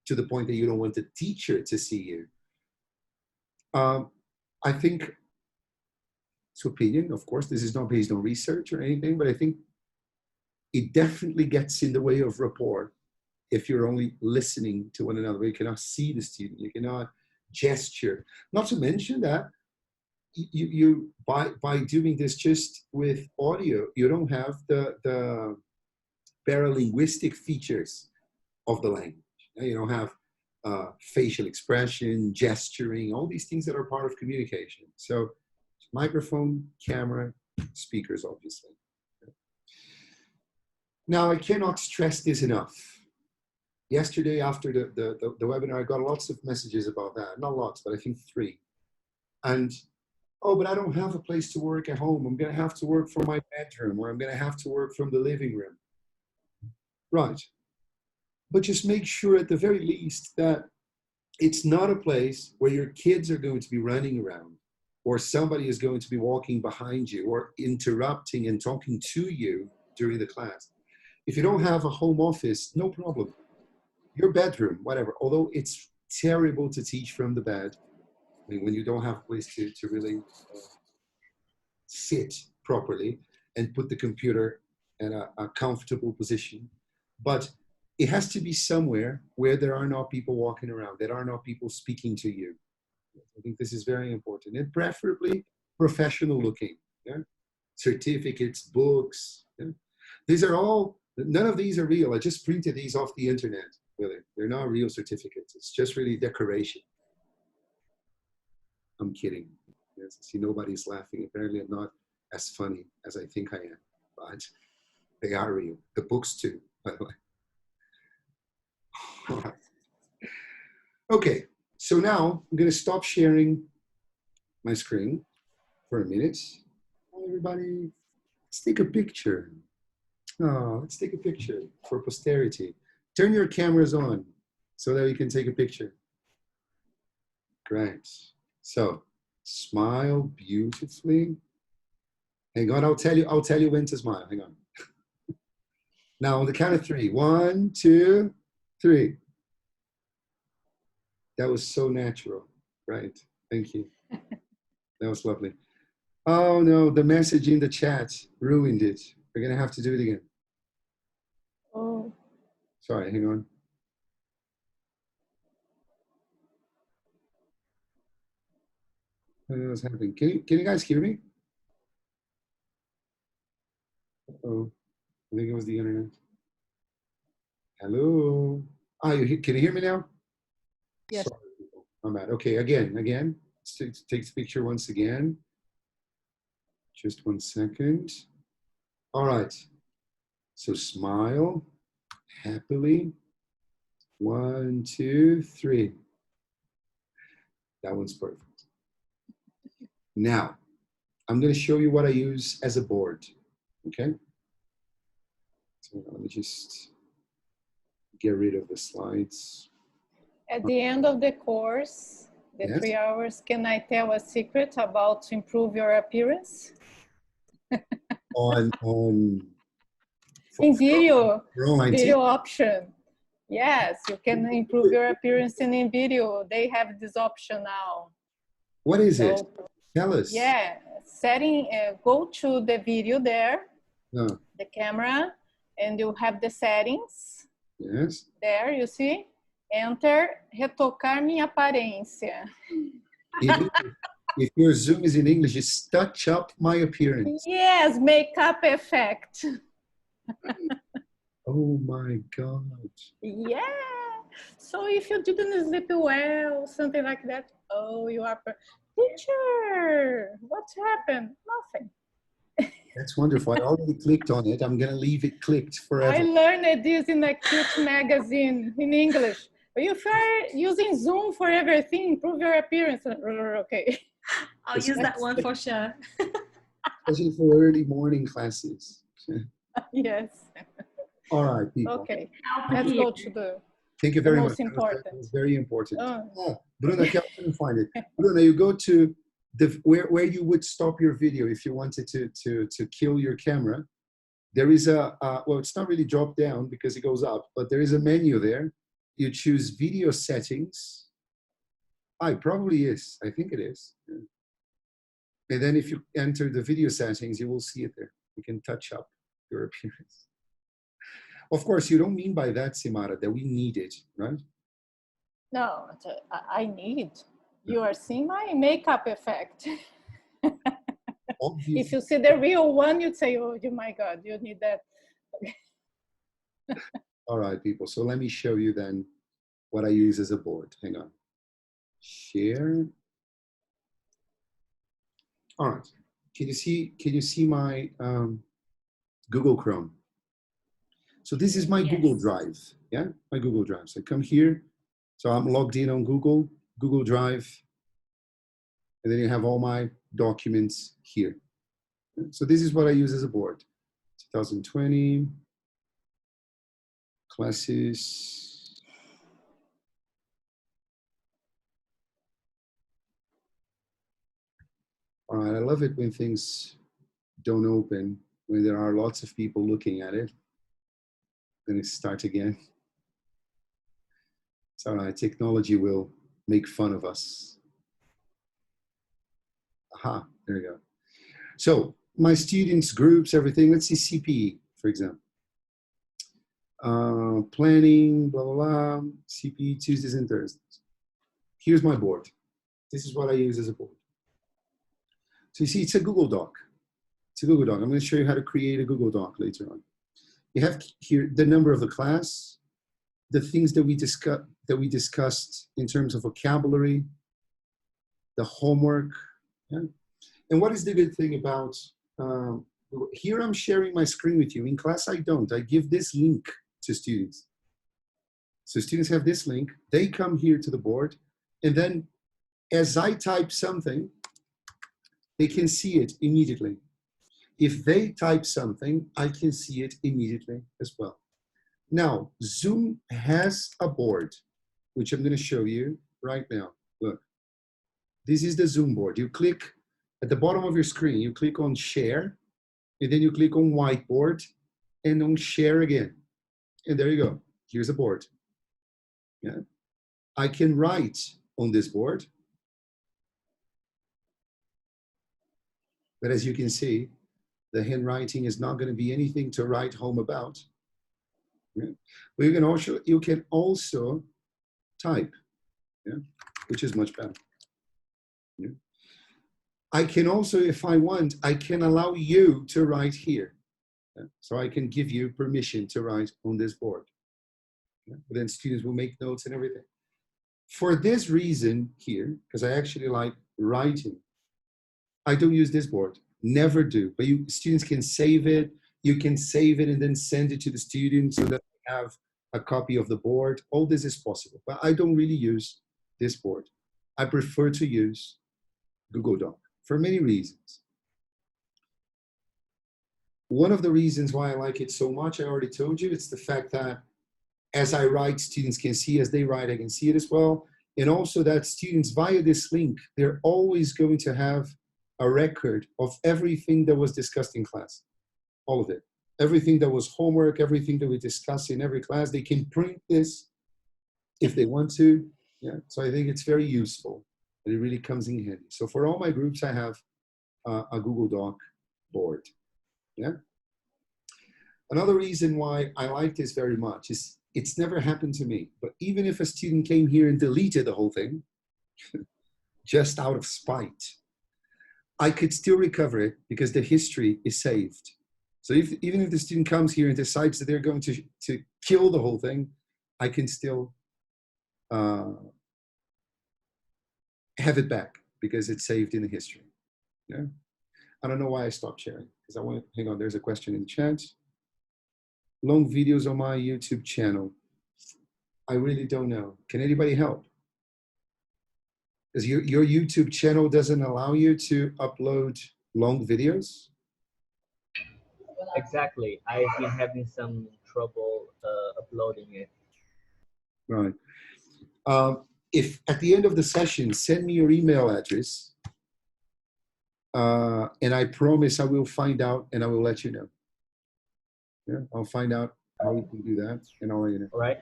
to the point that you don't want the teacher to see you? I think, it's opinion, of course, this is not based on research or anything, but I think it definitely gets in the way of rapport if you're only listening to one another. You cannot see the student, you cannot gesture. Not to mention that you by doing this just with audio, you don't have the paralinguistic features of the language. You don't have facial expression, gesturing, all these things that are part of communication. So microphone, camera, speakers, obviously. Now, I cannot stress this enough. Yesterday, after the webinar, I got lots of messages about that. Not lots, but I think 3. And, oh, but I don't have a place to work at home. I'm going to have to work from my bedroom, or I'm going to have to work from the living room. Right. But just make sure at the very least that it's not a place where your kids are going to be running around, or somebody is going to be walking behind you or interrupting and talking to you during the class. If you don't have a home office, no problem. Your bedroom, whatever. Although it's terrible to teach from the bed, I mean, when you don't have a place to really sit properly and put the computer in a comfortable position. But it has to be somewhere where there are not people walking around, there are not people speaking to you. I think this is very important, and preferably professional looking. Yeah? Certificates, books. Yeah? These are all, none of these are real. I just printed these off the internet, really. They're not real certificates. It's just really decoration. I'm kidding. Yes, see, nobody's laughing. Apparently I'm not as funny as I think I am, but they are real. The books too, by the way. All right. Okay, So now I'm going to stop sharing my screen for a minute. Everybody, let's take a picture. Oh, let's take a picture for posterity. Turn your cameras on so that we can take a picture. Great. So smile beautifully. Hang on, I'll tell you when to smile. Hang on. Now on the count of 3. 1, 2, 3. That was so natural. Right. Thank you. That was lovely. Oh no, the message in the chat ruined it. We're gonna have to do it again. Oh. Sorry, hang on. I don't know what's happening. Can you guys hear me? Uh-oh. I think it was the internet. Hello. Ah, can you hear me now? Yes. Sorry, people. I'm bad. Okay, again. Let's take the picture once again. Just 1 second. All right. So smile happily. 1, 2, 3. That one's perfect. Now, I'm going to show you what I use as a board. Okay? So let me just get rid of the slides. At the end of the course, the Yes. 3 hours, can I tell a secret about to improve your appearance? On In video, for online video teaching? option. Yes, you can improve your appearance in video. They have this option now. What is it? So, Tell us. yeah, setting, go to the video there, No. the camera, and you have the settings. Yes. There, you see? Enter, retocar minha aparência. If your Zoom is in English, it's touch up my appearance. Yes, makeup effect. Oh my God. Yeah. So if you didn't sleep well, something like that, oh, you are, teacher, what happened? Nothing. That's wonderful. I already clicked on it. I'm going to leave it clicked forever. I learned this in a cute magazine in English. If you're using Zoom for everything, improve your appearance. Okay. I'll use that one for sure. Especially for early morning classes. Yes. All right, people. Okay. Let's go to the Thank you very much. most important. That was very important. Oh. Bruna, I couldn't find it. Bruna, you go to where you would stop your video if you wanted to kill your camera. There is well, it's not really drop down because it goes up, but there is a menu there. You choose video settings. It probably is. I think it is. Yeah. And then if you enter the video settings, you will see it there. You can touch up your appearance. Of course, you don't mean by that, Simara, that we need it, right? No, I need. You are seeing my makeup effect. If you see the real one, you'd say, oh my God, you need that. All right, people. So let me show you then what I use as a board. Hang on. Share. All right. Can you see my Google Chrome? So this is my Google Drive. Yeah, my Google Drive. So I come here. So I'm logged in on Google Drive. And then you have all my documents here. So this is what I use as a board. 2020 classes. All right, I love it when things don't open, when there are lots of people looking at it. Then it starts again. It's all right, technology will make fun of us. Aha, there we go. So my students, groups, everything. Let's see CPE, for example. Planning, blah, blah, blah. CPE Tuesdays and Thursdays. Here's my board. This is what I use as a board. So you see, it's a Google Doc. It's a Google Doc. I'm going to show you how to create a Google Doc later on. You have here the number of the class, the things that we discussed in terms of vocabulary, the homework. Yeah? And what is the good thing about, here I'm sharing my screen with you. In class, I don't. I give this link to students. So students have this link. They come here to the board. And then as I type something, they can see it immediately. If they type something, I can see it immediately as well. Now, Zoom has a board, which I'm going to show you right now. Look, this is the Zoom board. You click at the bottom of your screen, you click on share, and then you click on whiteboard and on share again. And there you go. Here's a board. Yeah. I can write on this board. But as you can see, the handwriting is not going to be anything to write home about. Yeah. But you can also type, yeah, which is much better. Yeah. I can also, if I want, I can allow you to write here. Yeah. So I can give you permission to write on this board. Yeah. But then students will make notes and everything. For this reason here, because I actually like writing, I don't use this board. Never do. But students can save it. You can save it and then send it to the students so that they have a copy of the board. All this is possible. But I don't really use this board. I prefer to use Google Doc for many reasons. One of the reasons why I like it so much, I already told you, it's the fact that as I write, students can see. As they write, I can see it as well. And also that students, via this link, they're always going to have a record of everything that was discussed in class, all of it. Everything that was homework, everything that we discussed in every class, they can print this if they want to. Yeah. So I think it's very useful and it really comes in handy. So for all my groups, I have a Google Doc board. Yeah. Another reason why I like this very much is it's never happened to me, but even if a student came here and deleted the whole thing, just out of spite, I could still recover it because the history is saved. So even if the student comes here and decides that they're going to kill the whole thing, I can still have it back because it's saved in the history. Yeah. I don't know why I stopped sharing because I want to, hang on, there's a question in the chat. Long videos on my YouTube channel. I really don't know. Can anybody help? Because your YouTube channel doesn't allow you to upload long videos? Exactly. I've been having some trouble uploading it. Right. If at the end of the session, send me your email address, and I promise I will find out and I will let you know. Yeah, I'll find out how we can do that and I'll let you know. All right.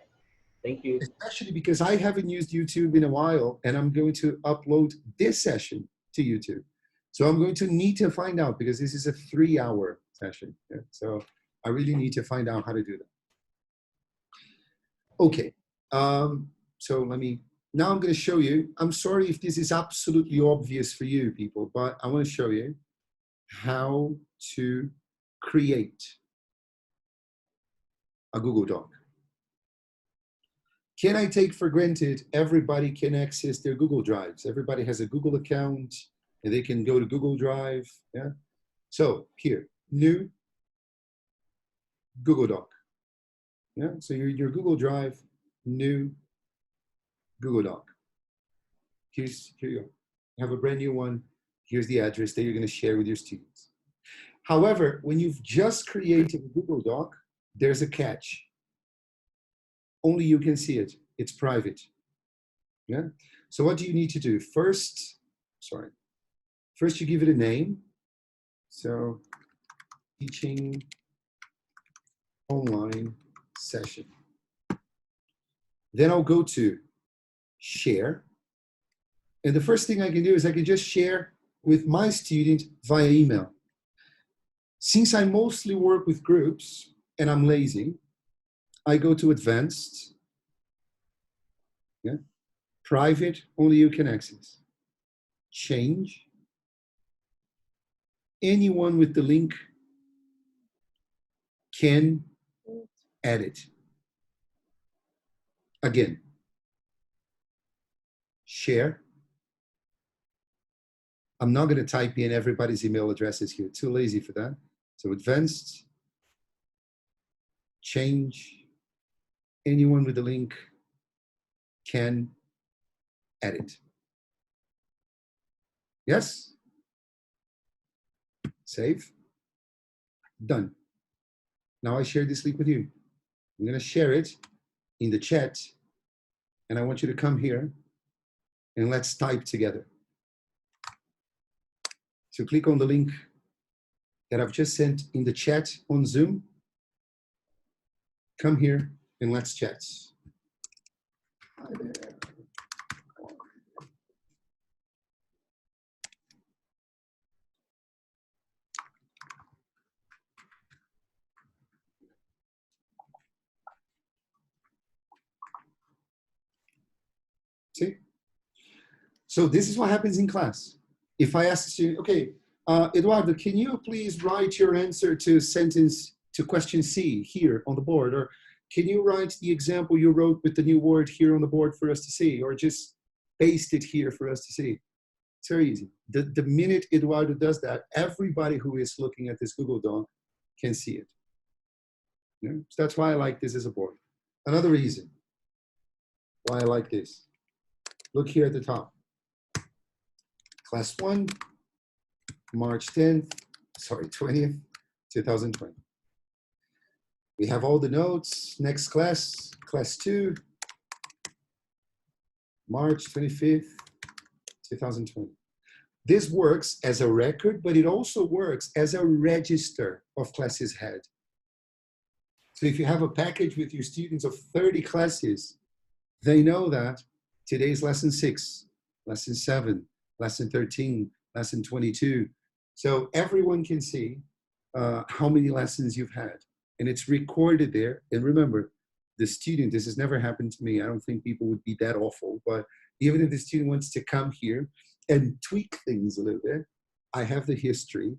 Thank you. Especially because I haven't used YouTube in a while and I'm going to upload this session to YouTube. So I'm going to need to find out because this is a 3-hour session. Yeah? So I really need to find out how to do that. Okay. So now I'm going to show you. I'm sorry if this is absolutely obvious for you people, but I want to show you how to create a Google Doc. Can I take for granted everybody can access their Google Drives? Everybody has a Google account and they can go to Google Drive. Yeah. So here, new Google Doc. Yeah. So your Google Drive, new Google Doc. Here you go. You have a brand new one. Here's the address that you're going to share with your students. However, when you've just created a Google Doc, there's a catch. Only you can see it. It's private. Yeah. So what do you need to do? First you give it a name. So teaching online session. Then I'll go to share. And the first thing I can do is I can just share with my student via email. Since I mostly work with groups and I'm lazy, I go to advanced. Yeah. Private, only you can access. Change. Anyone with the link can edit. Again, share. I'm not going to type in everybody's email addresses here. Too lazy for that. So advanced, change. Anyone with the link can edit. Yes? Save. Done. Now I share this link with you. I'm going to share it in the chat, and I want you to come here and let's type together. So click on the link that I've just sent in the chat on Zoom. Come here and let's chat. Hi there. See? So this is what happens in class. If I ask you, okay, Eduardo, can you please write your answer to question C here on the board? Or can you write the example you wrote with the new word here on the board for us to see? Or just paste it here for us to see? It's very easy. The minute Eduardo does that, everybody who is looking at this Google Doc can see it. You know? So that's why I like this as a board. Another reason why I like this. Look here at the top. Class 1, March 20th, 2020. We have all the notes. Next class, class 2, March 25th, 2020. This works as a record, but it also works as a register of classes had. So if you have a package with your students of 30 classes, they know that today's lesson 6, lesson 7, lesson 13, lesson 22. So everyone can see how many lessons you've had. And it's recorded there. And remember, the student, this has never happened to me. I don't think people would be that awful. But even if the student wants to come here and tweak things a little bit, I have the history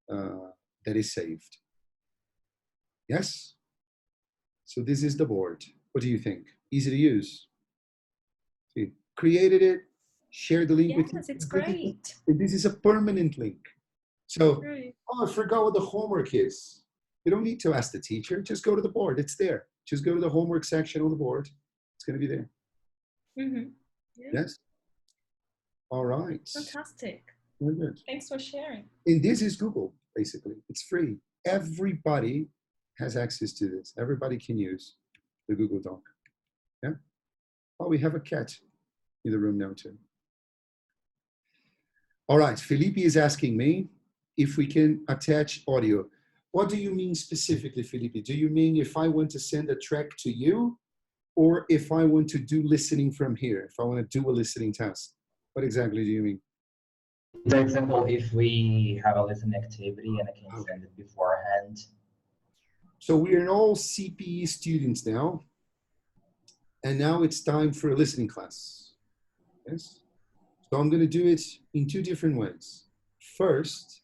that is saved. Yes? So this is the board. What do you think? Easy to use. See, created it, share the link with you. Yes, it's great. And this is a permanent link. So, Right. oh, I forgot what the homework is. You don't need to ask the teacher. Just go to the board. It's there. Just go to the homework section on the board. It's going to be there. Mm-hmm. Yeah. Yes? All right. Fantastic. Very good. Thanks for sharing. And this is Google, basically. It's free. Everybody has access to this. Everybody can use the Google Doc. Yeah? Oh, we have a cat in the room now too. All right, Felipe is asking me if we can attach audio. What do you mean specifically, Felipe? Do you mean if I want to send a track to you, or if I want to do listening from here, if I want to do a listening test? What exactly do you mean? For example, if we have a listening activity and I can send it beforehand. So we're all CPE students now, and now it's time for a listening class. Yes? So I'm going to do it in 2 different ways. First,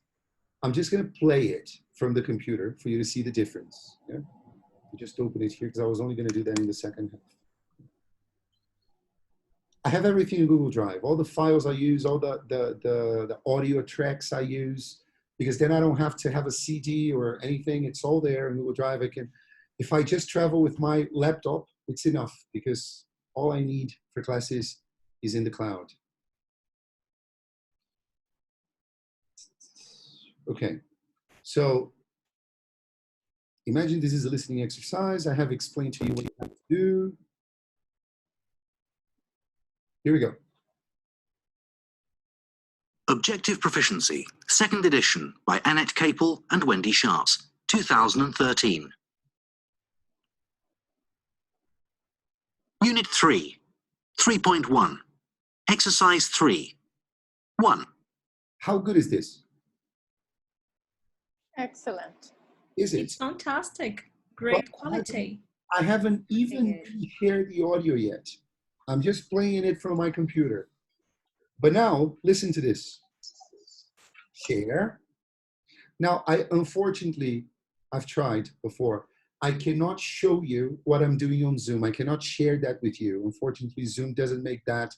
I'm just going to play it from the computer for you to see the difference. Yeah? I just open it here because I was only going to do that in the second half. I have everything in Google Drive, all the files I use, all the audio tracks I use, because then I don't have to have a CD or anything. It's all there in Google Drive. I can, if I just travel with my laptop, it's enough because all I need for classes is in the cloud. Okay, so imagine this is a listening exercise. I have explained to you what you have to do. Here we go. Objective Proficiency, 2nd edition by Annette Capel and Wendy Sharps, 2013. Unit 3, 3.1, Exercise 3, 1. How good is this? Excellent. Is it? It's fantastic. Great quality. I haven't even shared the audio yet. I'm just playing it from my computer. But now, listen to this. Share. Now, unfortunately, I've tried before. I cannot show you what I'm doing on Zoom. I cannot share that with you. Unfortunately, Zoom doesn't make that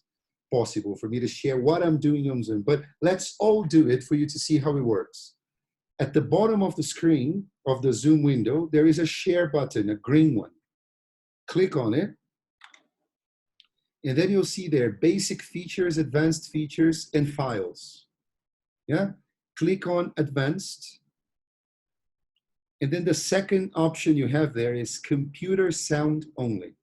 possible for me to share what I'm doing on Zoom. But let's all do it for you to see how it works. At the bottom of the screen of the Zoom window, there is a share button, a green one. Click on it. And then you'll see there basic features, advanced features, and files. Yeah, click on advanced. And then the second option you have there is computer sound only.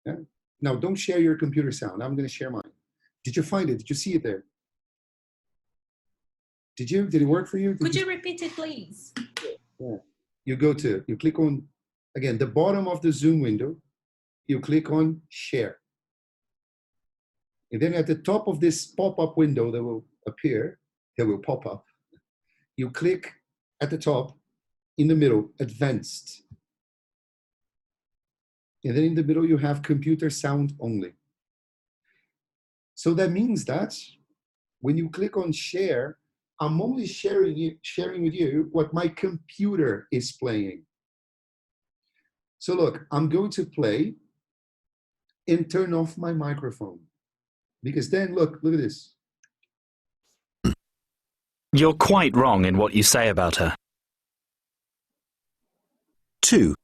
Yeah. Now don't share your computer sound. I'm going to share mine. Did you find it? Did you see it there? Did you? Did it work for you? Could you repeat it, please? Yeah. You click on, again, the bottom of the Zoom window, you click on share. And then at the top of this pop-up window that will appear, that will pop up, you click at the top, in the middle, advanced. And then in the middle, you have computer sound only. So that means that when you click on share, I'm only sharing with you what my computer is playing. So look, I'm going to play and turn off my microphone. Because then, look at this. You're quite wrong in what you say about her. 2.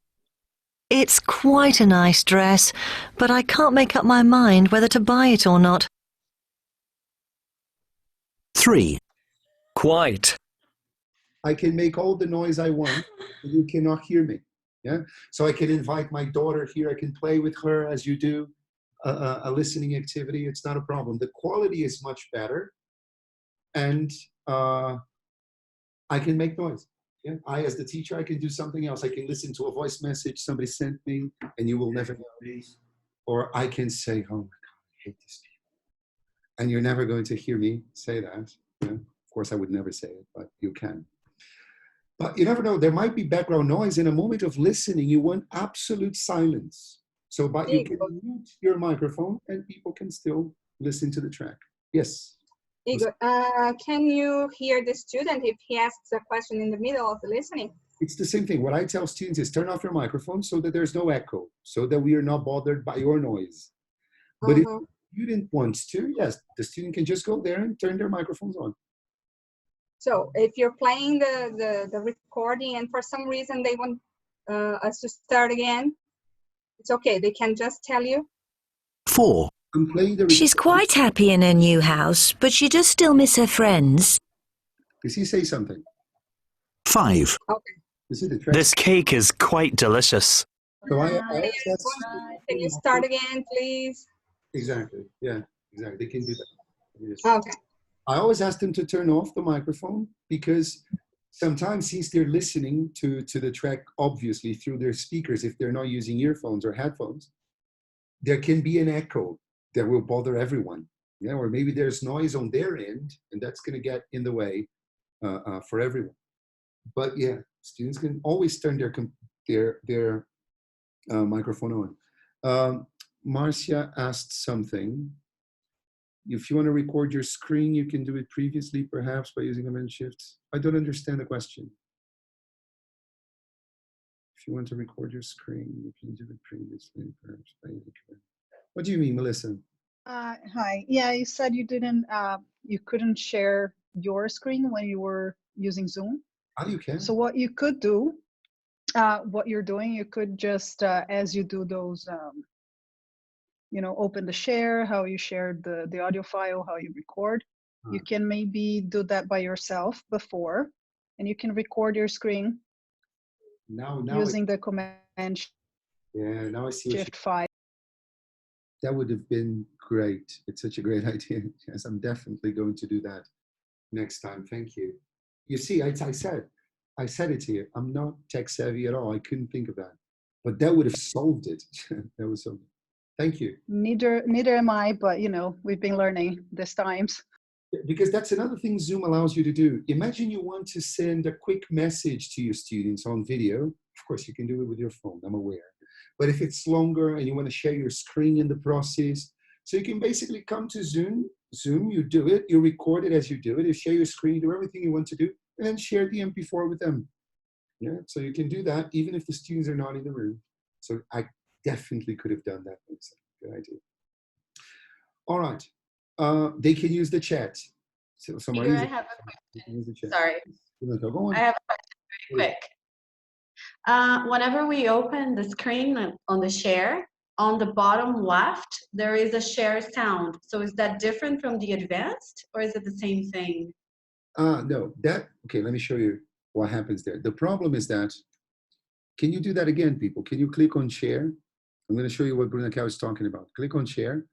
It's quite a nice dress, but I can't make up my mind whether to buy it or not. 3. Quite. I can make all the noise I want, and you cannot hear me. Yeah. So I can invite my daughter here. I can play with her as you do a listening activity. It's not a problem. The quality is much better, and I can make noise. Yeah. I, as the teacher, I can do something else. I can listen to a voice message somebody sent me, and you will never know me. Or I can say, "Oh my God, I hate these people," and you're never going to hear me say that. Yeah. Of course, I would never say it, but you can. But you never know. There might be background noise. In a moment of listening, you want absolute silence. So, but you can mute your microphone, and people can still listen to the track. Yes. Igor, can you hear the student if he asks a question in the middle of the listening? It's the same thing. What I tell students is turn off your microphone so that there's no echo, so that we are not bothered by your noise. But if the student wants to, yes, the student can just go there and turn their microphones on. So if you're playing the recording and for some reason they want us to start again, it's okay. They can just tell you. 4. She's quite happy in her new house, but she does still miss her friends. Does he say something? 5. Okay. This cake is quite delicious. So Can you start again, please? Exactly. Yeah, exactly. They can do that. Yes. Okay. I always ask them to turn off the microphone because sometimes since they're listening to the track, obviously through their speakers, if they're not using earphones or headphones, there can be an echo that will bother everyone. Yeah, or maybe there's noise on their end and that's going to get in the way for everyone. But yeah, students can always turn their microphone on. Marcia asked something. If you want to record your screen, you can do it previously, perhaps by using Command Shift. I don't understand the question. If you want to record your screen, you can do it previously, perhaps by using Command. What do you mean, Melissa? Hi. Yeah, you said you didn't, you couldn't share your screen when you were using Zoom. Oh, you can. So what you could do, what you're doing, you could just, as you do those, you know, open the share, how you shared the audio file, how you record. You can maybe do that by yourself before, and you can record your screen now using the Command yeah, now I see Shift 5. That would have been great. It's such a great idea. Yes, I'm definitely going to do that next time. Thank you. You see, I said it to you. I'm not tech savvy at all. I couldn't think of that. But that would have solved it. That was so. Thank you. Neither am I, but you know, we've been learning these times. Because that's another thing Zoom allows you to do. Imagine you want to send a quick message to your students on video. Of course, you can do it with your phone, I'm aware. But if it's longer and you want to share your screen in the process, so you can basically come to Zoom, you do it, you record it as you do it, you share your screen, you do everything you want to do, and then share the MP4 with them. Yeah, so you can do that even if the students are not in the room. So I definitely could have done that. Good idea. All right. They can use the chat. So Here, I have a question. Sorry. Go on. I have a question very quick. Whenever we open the screen on the share, on the bottom left, there is a share sound. So is that different from the advanced, or is it the same thing? No, okay, let me show you what happens there. The problem is that, can you do that again, people? Can you click on share? I'm going to show you what Bruna Cow is talking about. Click on share.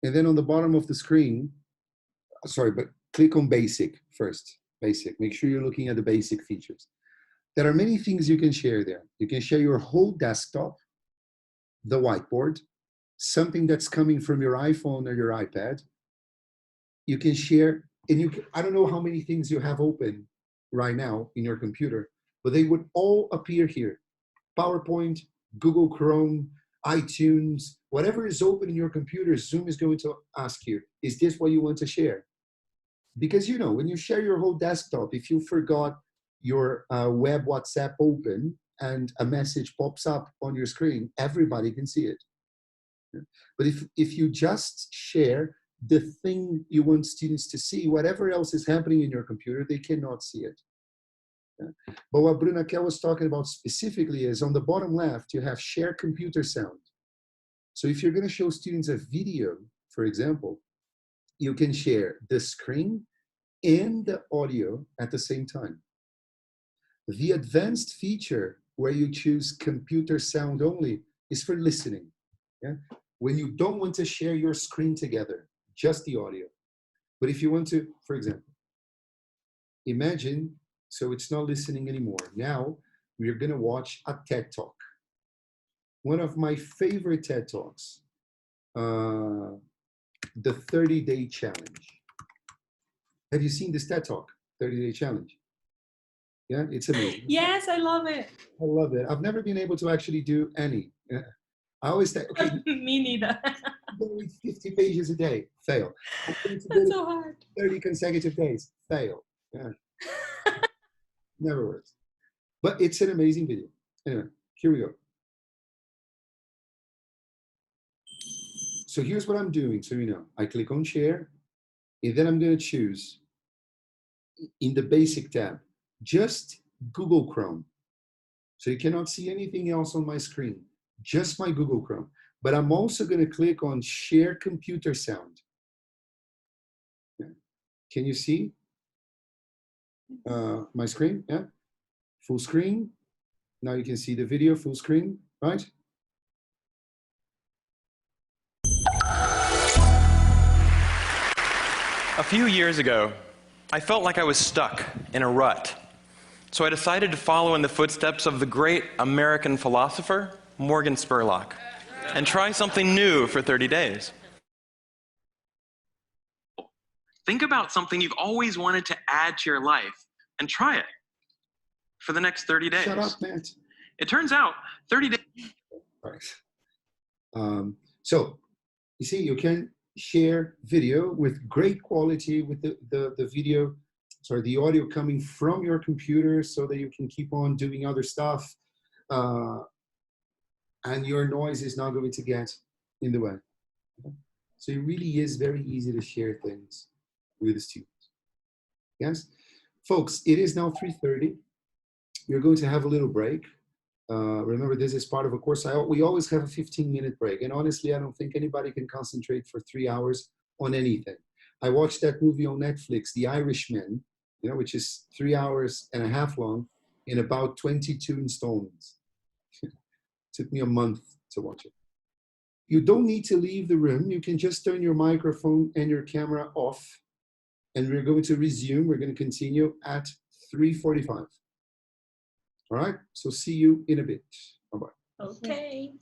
And then on the bottom of the screen, sorry, but click on basic first. Basic. Make sure you're looking at the basic features. There are many things you can share there. You can share your whole desktop, the whiteboard, something that's coming from your iPhone or your iPad. You can share, and I don't know how many things you have open right now in your computer, but they would all appear here. PowerPoint, Google Chrome, iTunes, whatever is open in your computer, Zoom is going to ask you, is this what you want to share? Because, you know, when you share your whole desktop, if you forgot your web WhatsApp open and a message pops up on your screen, everybody can see it. But if you just share the thing you want students to see, whatever else is happening in your computer, they cannot see it. But what Bruna Kell was talking about specifically is on the bottom left, you have share computer sound. So if you're going to show students a video, for example, you can share the screen and the audio at the same time. The advanced feature where you choose computer sound only is for listening. Yeah? When you don't want to share your screen together, just the audio. But if you want to, for example, imagine, so it's not listening anymore. Now we're going to watch a TED Talk. One of my favorite TED Talks, the 30-Day Challenge. Have you seen this TED Talk, 30-Day Challenge? Yeah, it's amazing. Yes, I love it. I love it. I've never been able to actually do any. I always think, okay, me neither. read 50 pages a day, fail. That's so hard. 30 consecutive days, fail. Yeah. Never works. But it's an amazing video. Anyway, here we go. So here's what I'm doing, so you know. I click on share, and then I'm going to choose in the basic tab, just Google Chrome. So you cannot see anything else on my screen, just my Google Chrome. But I'm also going to click on share computer sound. Yeah. Can you see my screen? Yeah. Full screen. Now you can see the video full screen, right? A few years ago, I felt like I was stuck in a rut. So I decided to follow in the footsteps of the great American philosopher, Morgan Spurlock, and try something new for 30 days. Think about something you've always wanted to add to your life and try it for the next 30 days. Shut up, Matt. It turns out 30 days. Right. So you see, you can share video with great quality with the video, sorry, the audio coming from your computer so that you can keep on doing other stuff. And your noise is not going to get in the way. So it really is very easy to share things with the students. Yes? Folks, it is now 3:30. We're going to have a little break. Remember, this is part of a course. We always have a 15-minute break. And honestly, I don't think anybody can concentrate for 3 hours on anything. I watched that movie on Netflix, The Irishman, you know, which is 3 hours and a half long in about 22 installments. Took me a month to watch it. You don't need to leave the room. You can just turn your microphone and your camera off. And we're going to resume. We're going to continue at 3:45. All right, so see you in a bit. Bye-bye. Okay.